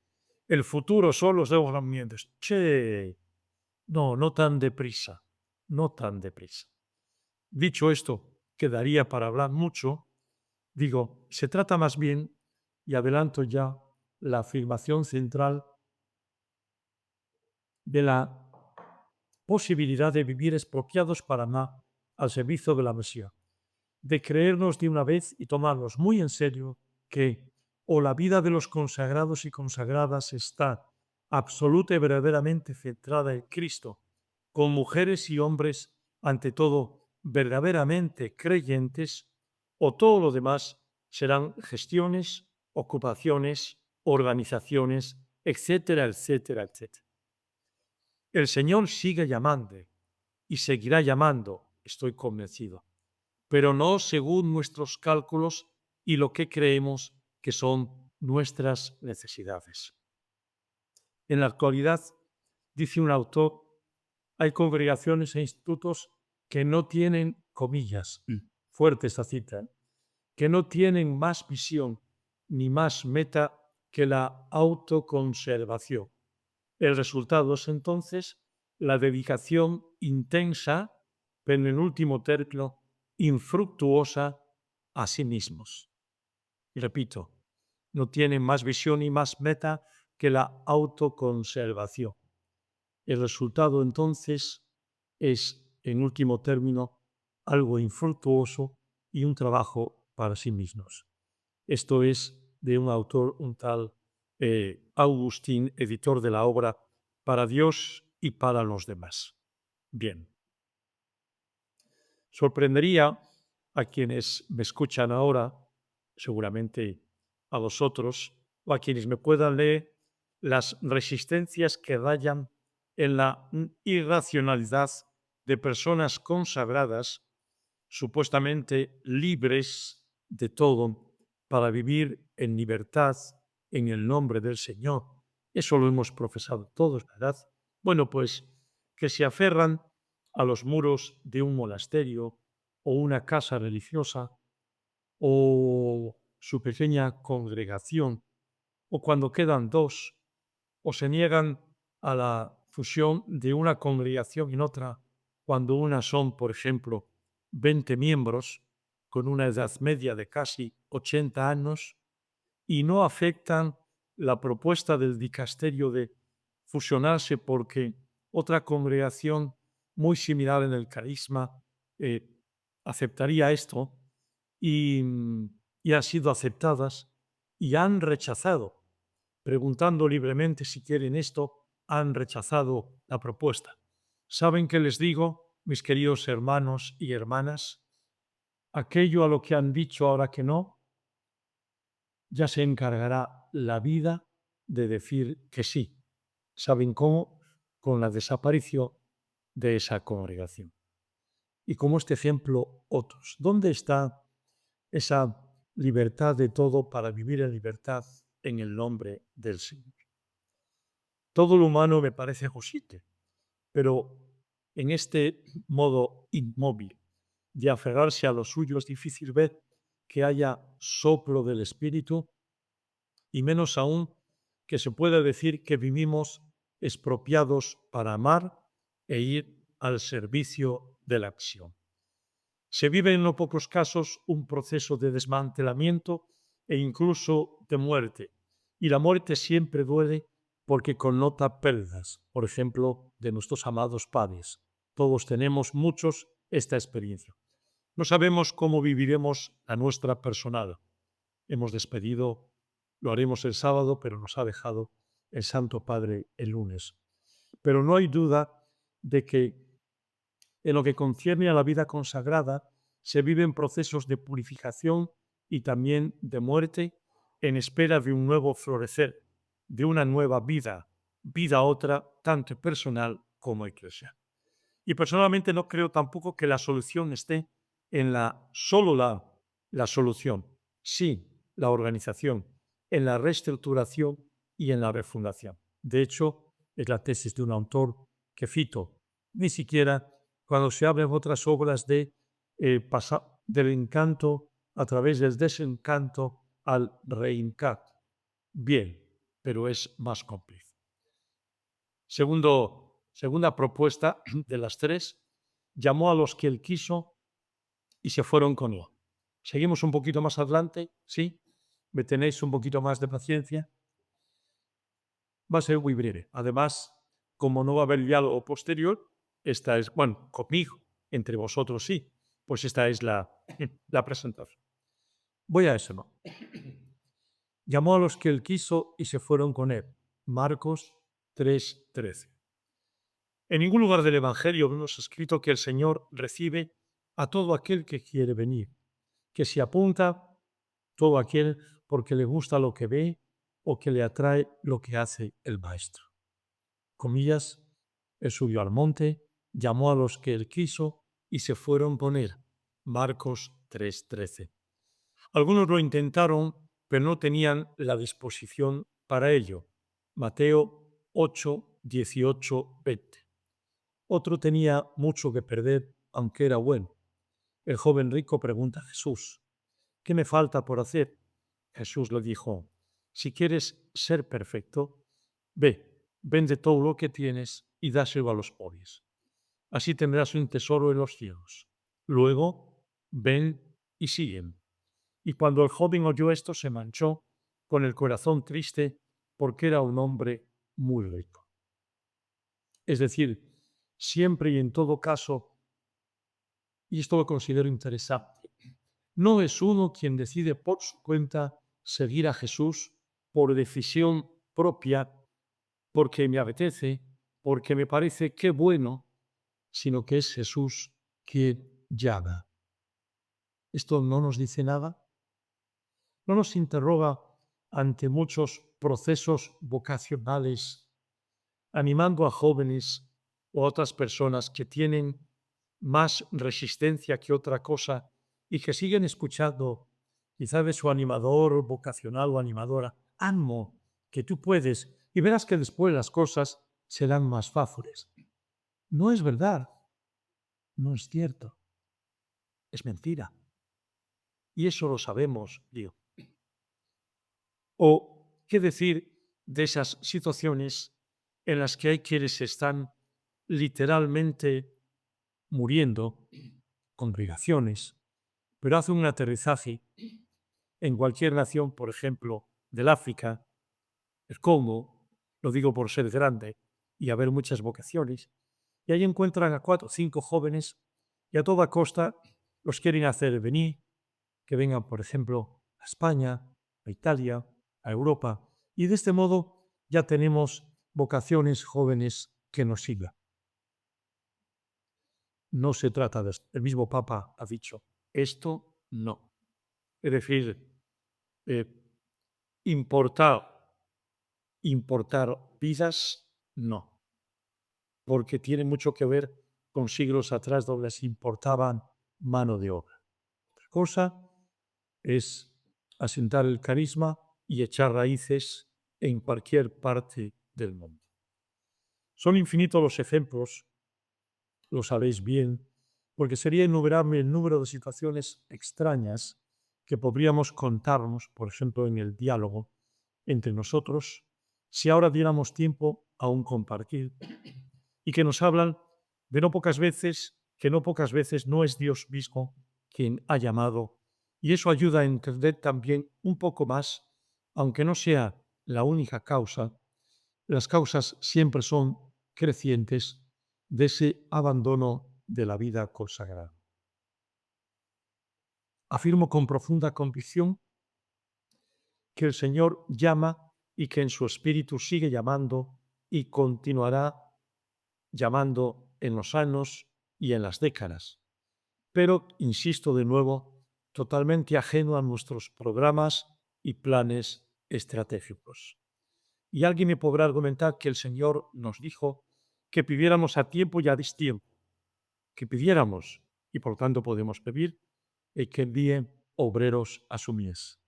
El futuro son los nuevos movimientos. Che, no, no tan deprisa, no tan deprisa. Dicho esto, quedaría para hablar mucho. Digo, se trata más bien, y adelanto ya la afirmación central, de la posibilidad de vivir expropiados para nada al servicio de la misión, de creernos de una vez y tomarnos muy en serio que o la vida de los consagrados y consagradas está absoluta y verdaderamente centrada en Cristo, con mujeres y hombres, ante todo, verdaderamente creyentes, o todo lo demás serán gestiones, ocupaciones, organizaciones, etcétera, etcétera, etcétera. El Señor sigue llamando y seguirá llamando, estoy convencido, pero no según nuestros cálculos y lo que creemos que son nuestras necesidades. En la actualidad, dice un autor, hay congregaciones e institutos que no tienen, comillas, fuerte esta cita, que no tienen más visión ni más meta que la autoconservación. El resultado es entonces la dedicación intensa, pero en último término, infructuosa a sí mismos. Y repito, no tienen más visión y más meta que la autoconservación. El resultado entonces es, en último término, algo infructuoso y un trabajo para sí mismos. Esto es de un autor, un tal Augustín, editor de la obra Para Dios y para los demás. Bien. Sorprendería a quienes me escuchan ahora, seguramente a vosotros, o a quienes me puedan leer, las resistencias que rayan en la irracionalidad de personas consagradas, supuestamente libres de todo, para vivir en libertad en el nombre del Señor. Eso lo hemos profesado todos, ¿verdad? Bueno, pues que se aferran a los muros de un monasterio o una casa religiosa o su pequeña congregación, o cuando quedan dos, o se niegan a la fusión de una congregación en otra, cuando unas son, por ejemplo, 20 miembros, con una edad media de casi 80 años, y no afectan la propuesta del dicasterio de fusionarse porque otra congregación muy similar en el carisma aceptaría esto y, y han sido aceptadas y han rechazado, preguntando libremente si quieren esto, han rechazado la propuesta. ¿Saben qué les digo, mis queridos hermanos y hermanas? Aquello a lo que han dicho ahora que no, ya se encargará la vida de decir que sí. ¿Saben cómo? Con la desaparición de esa congregación. Y como este ejemplo, otros. ¿Dónde está esa libertad de todo para vivir en libertad en el nombre del Señor? Todo lo humano me parece posible, pero en este modo inmóvil de aferrarse a lo suyo es difícil ver que haya soplo del Espíritu y menos aún que se pueda decir que vivimos expropiados para amar e ir al servicio de la acción. Se vive en no pocos casos un proceso de desmantelamiento e incluso de muerte, y la muerte siempre duele porque connota pérdidas, por ejemplo, de nuestros amados padres. Todos tenemos muchos esta experiencia. No sabemos cómo viviremos la nuestra personal. Hemos despedido, lo haremos el sábado, pero nos ha dejado el Santo Padre el lunes. Pero no hay duda de que en lo que concierne a la vida consagrada, se viven procesos de purificación y también de muerte en espera de un nuevo florecer, de una nueva vida, vida otra, tanto personal como eclesial. Y personalmente no creo tampoco que la solución esté en solo la solución, sí, la organización, en la reestructuración y en la refundación. De hecho, es la tesis de un autor que cito, ni siquiera cuando se abren otras obras del encanto a través del desencanto al reencanto. Bien, pero es más complejo. Segunda propuesta de las tres, llamó a los que él quiso y se fueron con él. Seguimos un poquito más adelante, ¿sí? ¿Me tenéis un poquito más de paciencia? Va a ser muy breve. Además, como no va a haber diálogo posterior, esta es, bueno, conmigo, entre vosotros sí, pues esta es la presentación. Voy a eso, ¿no? Llamó a los que él quiso y se fueron con él. Marcos 3:13. En ningún lugar del Evangelio vemos escrito que el Señor recibe a todo aquel que quiere venir, que se apunta todo aquel porque le gusta lo que ve o que le atrae lo que hace el Maestro. Comillas, él subió al monte, llamó a los que él quiso y se fueron con él. Marcos 3:13. Algunos lo intentaron, pero no tenían la disposición para ello. Mateo 8:18-20. Otro tenía mucho que perder, aunque era bueno. El joven rico pregunta a Jesús, ¿qué me falta por hacer? Jesús le dijo, si quieres ser perfecto, vende todo lo que tienes y dáselo a los pobres. Así tendrás un tesoro en los cielos. Luego, ven y sígueme. Y cuando el joven oyó esto, se manchó con el corazón triste porque era un hombre muy rico. Es decir, siempre y en todo caso, y esto lo considero interesante, no es uno quien decide por su cuenta seguir a Jesús por decisión propia, porque me apetece, porque me parece que bueno, sino que es Jesús quien llama. ¿Esto no nos dice nada? ¿No nos interroga ante muchos procesos vocacionales, animando a jóvenes o a otras personas que tienen más resistencia que otra cosa y que siguen escuchando quizá de su animador vocacional o animadora, ánimo, que tú puedes y verás que después las cosas serán más fáciles? No es verdad, no es cierto, es mentira. Y eso lo sabemos, digo. O qué decir de esas situaciones en las que hay quienes están literalmente muriendo, congregaciones, pero hacen un aterrizaje en cualquier nación, por ejemplo, del África, el Congo, lo digo por ser grande y haber muchas vocaciones, y ahí encuentran a 4 o 5 jóvenes y a toda costa los quieren hacer venir, que vengan, por ejemplo, a España, a Italia, a Europa, y de este modo ya tenemos vocaciones jóvenes que nos sigan. No se trata de esto. El mismo Papa ha dicho, esto no. Es decir, eh, Importar, importar vidas, no, porque tiene mucho que ver con siglos atrás donde se importaban mano de obra. Otra cosa es asentar el carisma y echar raíces en cualquier parte del mundo. Son infinitos los ejemplos, lo sabéis bien, porque sería innumerable el número de situaciones extrañas que podríamos contarnos, por ejemplo, en el diálogo entre nosotros, si ahora diéramos tiempo a un compartir, y que nos hablan de no pocas veces, que no pocas veces no es Dios mismo quien ha llamado, y eso ayuda a entender también un poco más, aunque no sea la única causa, las causas siempre son crecientes de ese abandono de la vida consagrada. Afirmo con profunda convicción que el Señor llama y que en su espíritu sigue llamando y continuará llamando en los años y en las décadas. Pero, insisto de nuevo, totalmente ajeno a nuestros programas y planes estratégicos. Y alguien me podrá argumentar que el Señor nos dijo que pidiéramos a tiempo y a destiempo, que pidiéramos, y por tanto podemos pedir, que envíe obreros a su mies.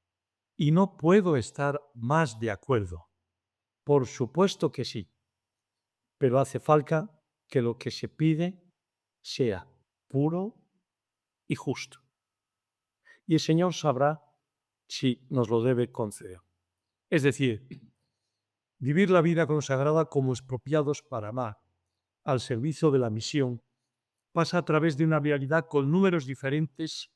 Y no puedo estar más de acuerdo. Por supuesto que sí, pero hace falta que lo que se pide sea puro y justo. Y el Señor sabrá si nos lo debe conceder. Es decir, vivir la vida consagrada como expropiados para amar, al servicio de la misión, pasa a través de una realidad con números diferentes,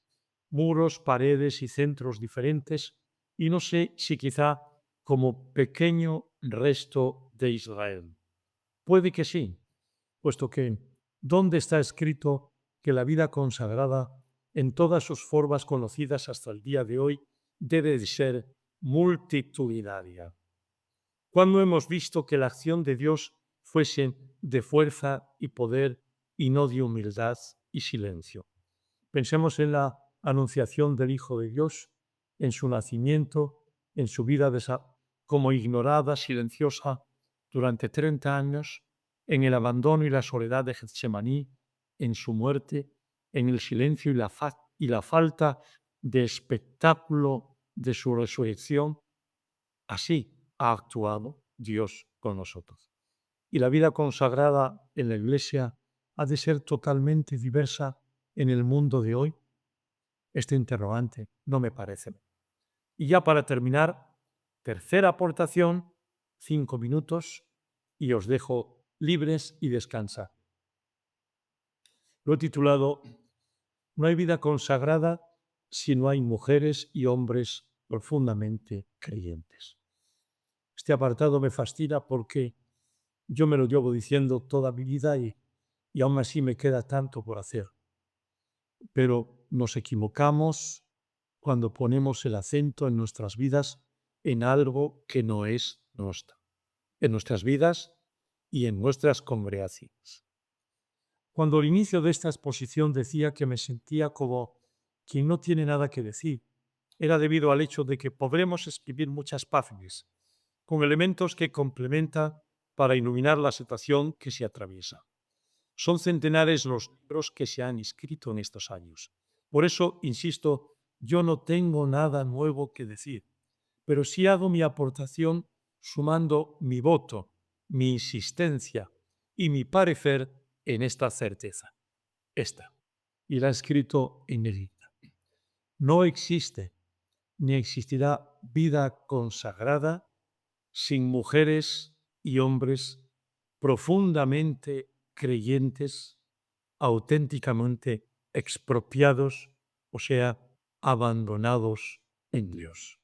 muros, paredes y centros diferentes, y no sé si quizá como pequeño resto de Israel. Puede que sí, puesto que ¿dónde está escrito que la vida consagrada, en todas sus formas conocidas hasta el día de hoy, debe de ser multitudinaria? ¿Cuándo hemos visto que la acción de Dios fuese de fuerza y poder y no de humildad y silencio? Pensemos en la anunciación del Hijo de Dios, en su nacimiento, en su vida como ignorada, silenciosa, durante 30 años, en el abandono y la soledad de Getsemaní, en su muerte, en el silencio y la falta de espectáculo de su resurrección. Así ha actuado Dios con nosotros. Y la vida consagrada en la Iglesia ha de ser totalmente diversa en el mundo de hoy. Este interrogante no me parece. Y ya para terminar, tercera aportación, 5 minutos, y os dejo libres y descansar. Lo he titulado No hay vida consagrada si no hay mujeres y hombres profundamente creyentes. Este apartado me fascina porque yo me lo llevo diciendo toda mi vida y aún así me queda tanto por hacer. Pero nos equivocamos cuando ponemos el acento en nuestras vidas en algo que no es nuestro, en nuestras vidas y en nuestras congregaciones. Cuando al inicio de esta exposición decía que me sentía como quien no tiene nada que decir, era debido al hecho de que podremos escribir muchas páginas con elementos que complementan para iluminar la situación que se atraviesa. Son centenares los libros que se han escrito en estos años. Por eso, insisto, yo no tengo nada nuevo que decir, pero sí hago mi aportación sumando mi voto, mi insistencia y mi parecer en esta certeza. Esta. Y la he escrito en negrita. No existe ni existirá vida consagrada sin mujeres y hombres profundamente creyentes, auténticamente expropiados, o sea, abandonados en Dios.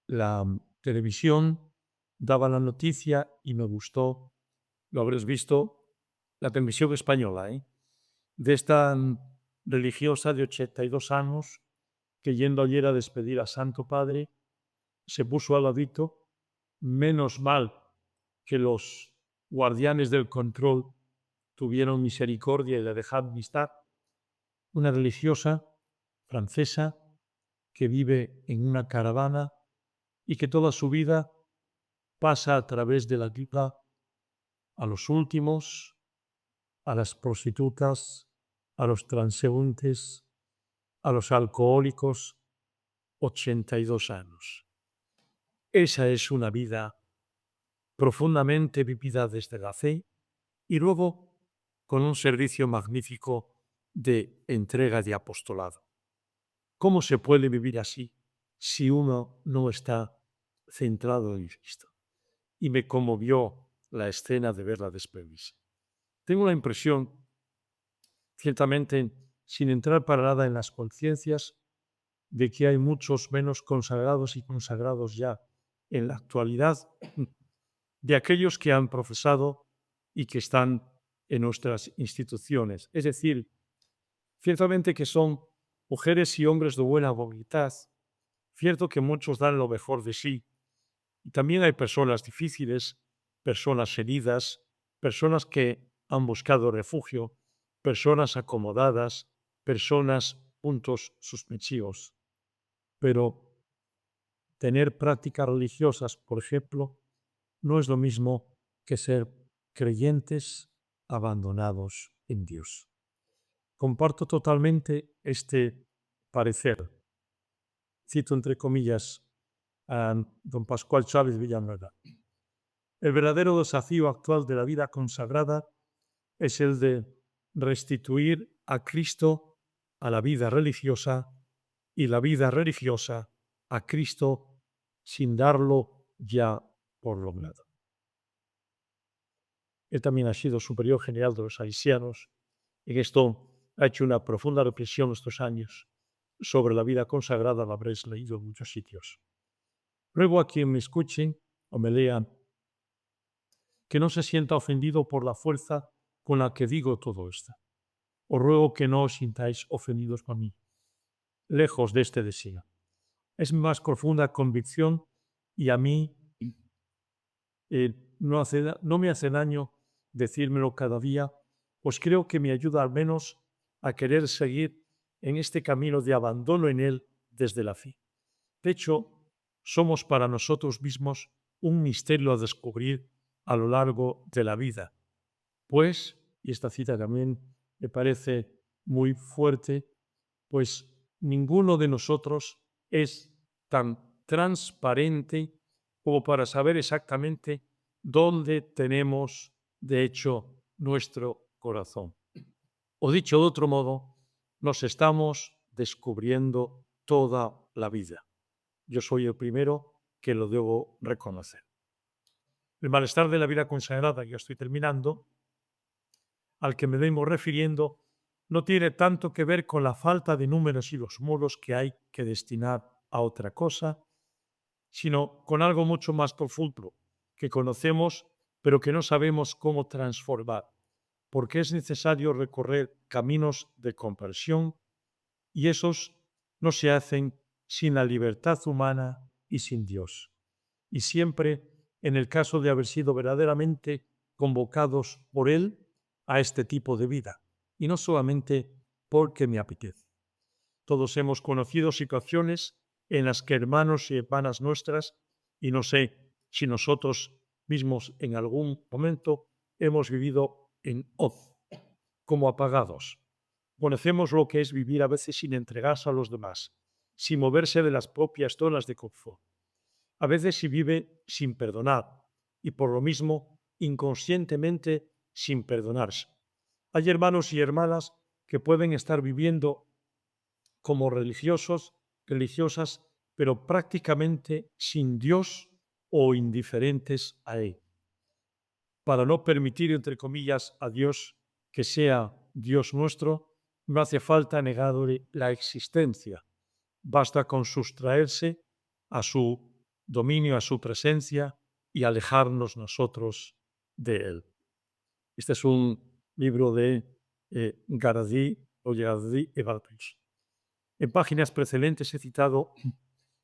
La televisión daba la noticia y me gustó, lo habréis visto, la televisión española, de esta religiosa de 82 años que yendo ayer a despedir a Santo Padre, se puso al ladito. Menos mal que los guardianes del control tuvieron misericordia y le dejaron estar. Una religiosa francesa que vive en una caravana y que toda su vida pasa a través de la ayuda a los últimos, a las prostitutas, a los transeúntes, a los alcohólicos, 82 años. Esa es una vida profundamente vivida desde la fe y luego con un servicio magnífico de entrega de apostolado. ¿Cómo se puede vivir así si uno no está centrado en Cristo? Y me conmovió la escena de verla despedirse. Tengo la impresión, ciertamente, sin entrar para nada en las conciencias, de que hay muchos menos consagrados y consagrados ya en la actualidad de aquellos que han profesado y que están en nuestras instituciones. Es decir, ciertamente que son mujeres y hombres de buena voluntad, cierto que muchos dan lo mejor de sí, y también hay personas difíciles, personas heridas, personas que han buscado refugio, personas acomodadas, personas puntos suspensivos. Pero tener prácticas religiosas, por ejemplo, no es lo mismo que ser creyentes abandonados en Dios. Comparto totalmente este parecer. Cito entre comillas a don Pascual Chávez Villanueva. El verdadero desafío actual de la vida consagrada es el de restituir a Cristo a la vida religiosa y la vida religiosa a Cristo sin darlo ya por logrado. Él también ha sido superior general de los salesianos. En esto ha hecho una profunda reflexión estos años sobre la vida consagrada, la habréis leído en muchos sitios. Ruego a quien me escuchen o me lean que no se sienta ofendido por la fuerza con la que digo todo esto. Os ruego que no os sintáis ofendidos por mí, lejos de este deseo. Es mi más profunda convicción y a mí no me hace daño decírmelo cada día, pues creo que me ayuda al menos a querer seguir en este camino de abandono en Él desde la fe. De hecho, somos para nosotros mismos un misterio a descubrir a lo largo de la vida. Pues, y esta cita también me parece muy fuerte, pues ninguno de nosotros es tan transparente como para saber exactamente dónde tenemos, de hecho, nuestro corazón. O dicho de otro modo, nos estamos descubriendo toda la vida. Yo soy el primero que lo debo reconocer. El malestar de la vida consagrada, ya estoy terminando, al que me vengo refiriendo, no tiene tanto que ver con la falta de números y los modos que hay que destinar a otra cosa, sino con algo mucho más profundo, que conocemos, pero que no sabemos cómo transformar, porque es necesario recorrer caminos de conversión y esos no se hacen sin la libertad humana y sin Dios. Y siempre, en el caso de haber sido verdaderamente convocados por Él a este tipo de vida, y no solamente porque me apetece. Todos hemos conocido situaciones en las que hermanos y hermanas nuestras, y no sé si nosotros mismos en algún momento hemos vivido en off, como apagados. Conocemos lo que es vivir a veces sin entregarse a los demás, sin moverse de las propias zonas de confort. A veces se vive sin perdonar y por lo mismo inconscientemente sin perdonarse. Hay hermanos y hermanas que pueden estar viviendo como religiosos, religiosas, pero prácticamente sin Dios o indiferentes a Él. Para no permitir, entre comillas, a Dios que sea Dios nuestro, no hace falta negarle la existencia. Basta con sustraerse a su dominio, a su presencia y alejarnos nosotros de Él. Este es un libro de Gardí y Valpich. En páginas precedentes he citado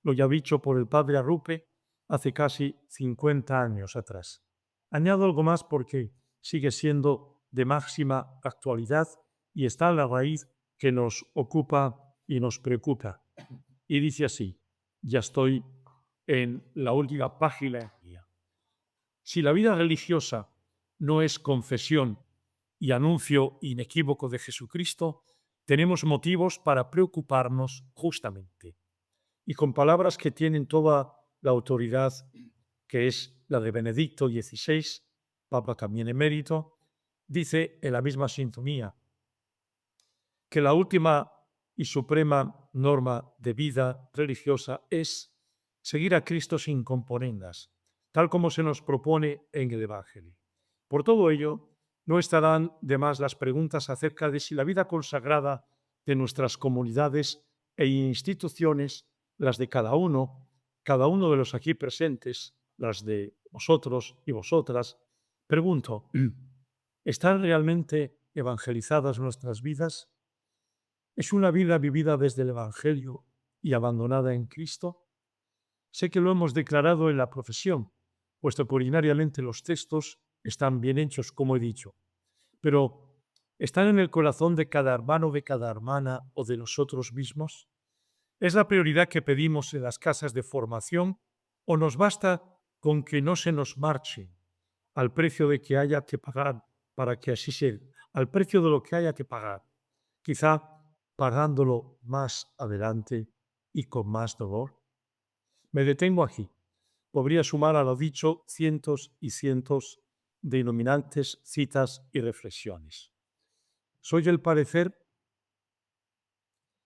lo ya dicho por el padre Arrupe hace casi 50 años atrás. Añado algo más porque sigue siendo de máxima actualidad y está en la raíz que nos ocupa y nos preocupa. Y dice así: ya estoy en la última página. Si la vida religiosa no es confesión y anuncio inequívoco de Jesucristo, tenemos motivos para preocuparnos justamente. Y con palabras que tienen toda la autoridad, que es la de Benedicto XVI, Papa también emérito, dice en la misma sintonía que la última y suprema norma de vida religiosa es seguir a Cristo sin componendas, tal como se nos propone en el Evangelio. Por todo ello, no estarán de más las preguntas acerca de si la vida consagrada de nuestras comunidades e instituciones, las de cada uno de los aquí presentes, las de vosotros y vosotras, pregunto, ¿están realmente evangelizadas nuestras vidas? ¿Es una vida vivida desde el Evangelio y abandonada en Cristo? Sé que lo hemos declarado en la profesión, puesto que ordinariamente los textos están bien hechos, como he dicho, pero ¿están en el corazón de cada hermano, de cada hermana o de nosotros mismos? ¿Es la prioridad que pedimos en las casas de formación o nos basta con que no se nos marche al precio de que haya que pagar para que así sea, al precio de lo que haya que pagar, quizá pagándolo más adelante y con más dolor? Me detengo aquí. Podría sumar a lo dicho cientos y cientos de iluminantes citas y reflexiones. Soy del parecer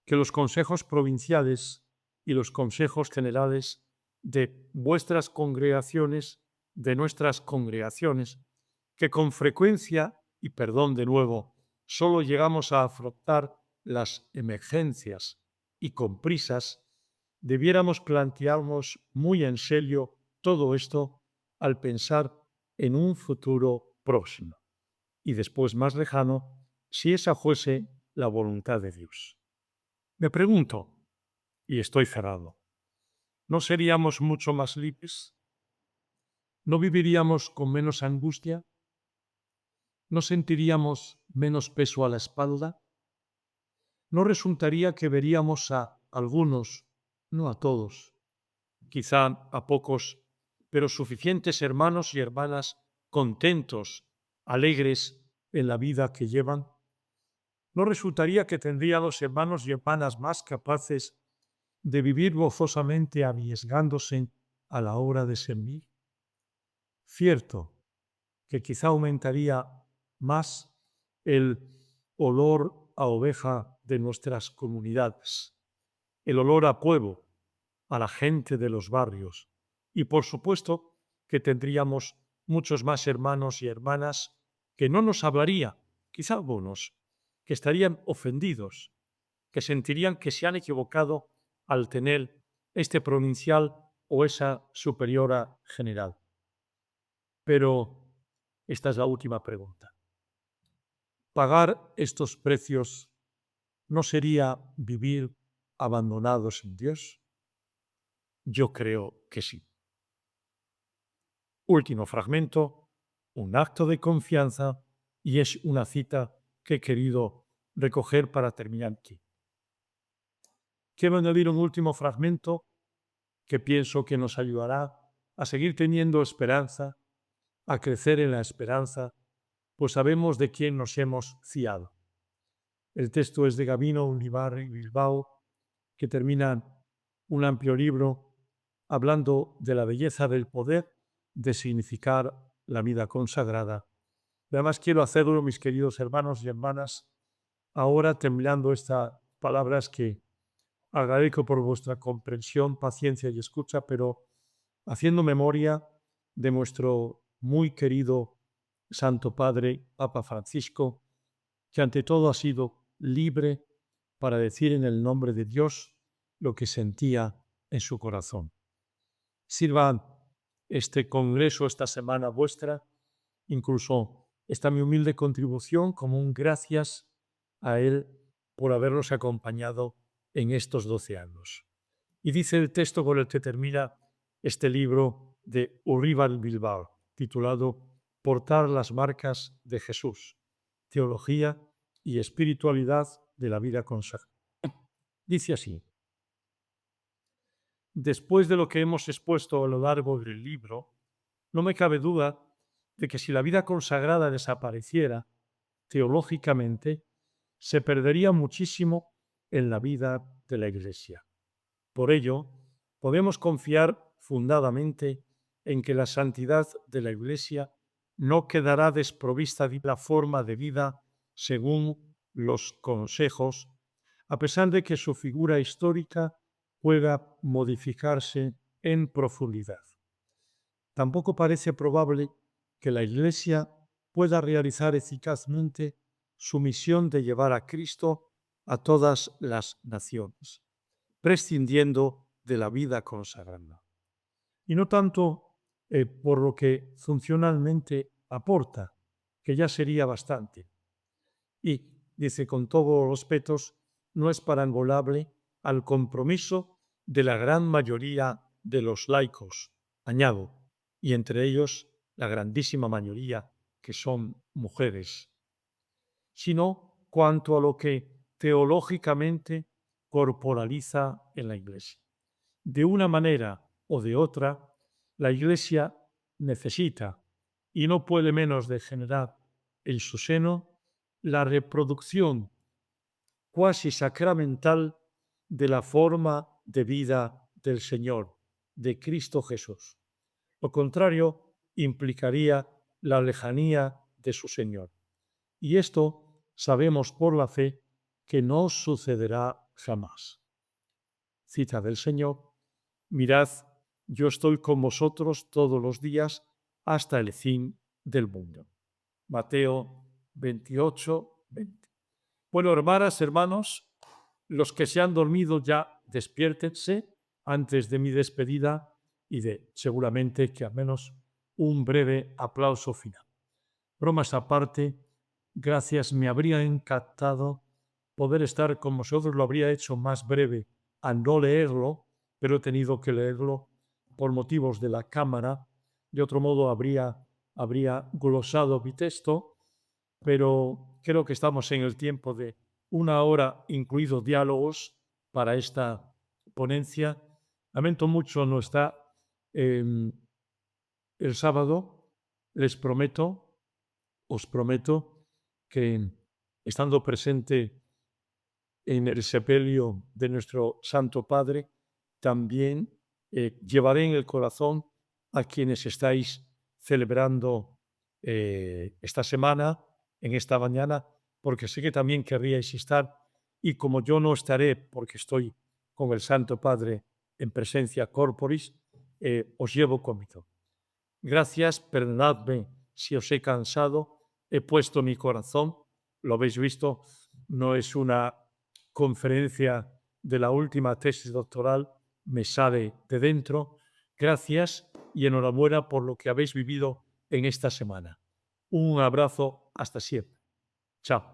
que los consejos provinciales y los consejos generales de vuestras congregaciones, de nuestras congregaciones, que con frecuencia, y perdón de nuevo, solo llegamos a afrontar las emergencias y con prisas, debiéramos plantearnos muy en serio todo esto al pensar en un futuro próximo y después más lejano, si esa fuese la voluntad de Dios. Me pregunto, y estoy cerrado, ¿no seríamos mucho más libres? ¿No viviríamos con menos angustia? ¿No sentiríamos menos peso a la espalda? ¿No resultaría que veríamos a algunos, no a todos, quizá a pocos, pero suficientes hermanos y hermanas contentos, alegres en la vida que llevan? ¿No resultaría que tendríamos hermanos y hermanas más capaces de vivir gozosamente arriesgándose a la hora de servir? Cierto que quizá aumentaría más el olor a oveja de nuestras comunidades, el olor a pueblo, a la gente de los barrios, y por supuesto que tendríamos muchos más hermanos y hermanas que no nos hablaría, quizá algunos, que estarían ofendidos, que sentirían que se han equivocado al tener este provincial o esa superiora general. Pero esta es la última pregunta. ¿Pagar estos precios no sería vivir abandonados en Dios? Yo creo que sí. Último fragmento, un acto de confianza, y es una cita que he querido recoger para terminar aquí. Quiero añadir un último fragmento que pienso que nos ayudará a seguir teniendo esperanza, a crecer en la esperanza, pues sabemos de quién nos hemos fiado. El texto es de Gabino Ulibarri Bilbao, que termina un amplio libro hablando de la belleza del poder de significar la vida consagrada. Además, quiero hacerlo, mis queridos hermanos y hermanas, ahora temblando estas palabras que agradezco por vuestra comprensión, paciencia y escucha, pero haciendo memoria de nuestro muy querido Santo Padre, Papa Francisco, que ante todo ha sido libre para decir en el nombre de Dios lo que sentía en su corazón. Sirva este congreso esta semana vuestra, incluso esta mi humilde contribución, como un gracias a Él por habernos acompañado en estos 12 años. Y dice el texto con el que termina este libro de Urribar Bilbao, titulado Portar las marcas de Jesús, teología y espiritualidad de la vida consagrada. Dice así: Después de lo que hemos expuesto a lo largo del libro, no me cabe duda de que si la vida consagrada desapareciera, teológicamente, se perdería muchísimo en la vida de la Iglesia. Por ello, podemos confiar fundadamente en que la santidad de la Iglesia no quedará desprovista de la forma de vida según los consejos, a pesar de que su figura histórica pueda modificarse en profundidad. Tampoco parece probable que la Iglesia pueda realizar eficazmente su misión de llevar a Cristo a todas las naciones, prescindiendo de la vida consagrada. Y no tanto por lo que funcionalmente aporta, que ya sería bastante. Y, dice con todos los respetos, no es parangolable al compromiso de la gran mayoría de los laicos, añado, y entre ellos la grandísima mayoría que son mujeres, sino cuanto a lo que teológicamente corporaliza en la Iglesia. De una manera o de otra, la Iglesia necesita y no puede menos de generar en su seno la reproducción cuasi sacramental de la forma de vida del Señor, de Cristo Jesús. Lo contrario implicaría la lejanía de su Señor. Y esto sabemos por la fe que no sucederá jamás. Cita del Señor: mirad, yo estoy con vosotros todos los días hasta el fin del mundo. Mateo 28, 20. Bueno, hermanas, hermanos, los que se han dormido ya despiértense antes de mi despedida y de seguramente que al menos un breve aplauso final. Bromas aparte, gracias, me habría encantado poder estar con vosotros, lo habría hecho más breve a no leerlo, pero he tenido que leerlo por motivos de la cámara. De otro modo habría glosado mi texto, pero creo que estamos en el tiempo de una hora, incluidos diálogos, para esta ponencia. Lamento mucho no estar el sábado. Os prometo que estando presente en el sepelio de nuestro Santo Padre, también llevaré en el corazón a quienes estáis celebrando esta semana, en esta mañana, porque sé que también querríais estar, y como yo no estaré porque estoy con el Santo Padre en presencia corporis, os llevo conmigo. Gracias, perdonadme si os he cansado, he puesto mi corazón, lo habéis visto, no es una conferencia de la última tesis doctoral, me sale de dentro. Gracias y enhorabuena por lo que habéis vivido en esta semana. Un abrazo, hasta siempre. Chao.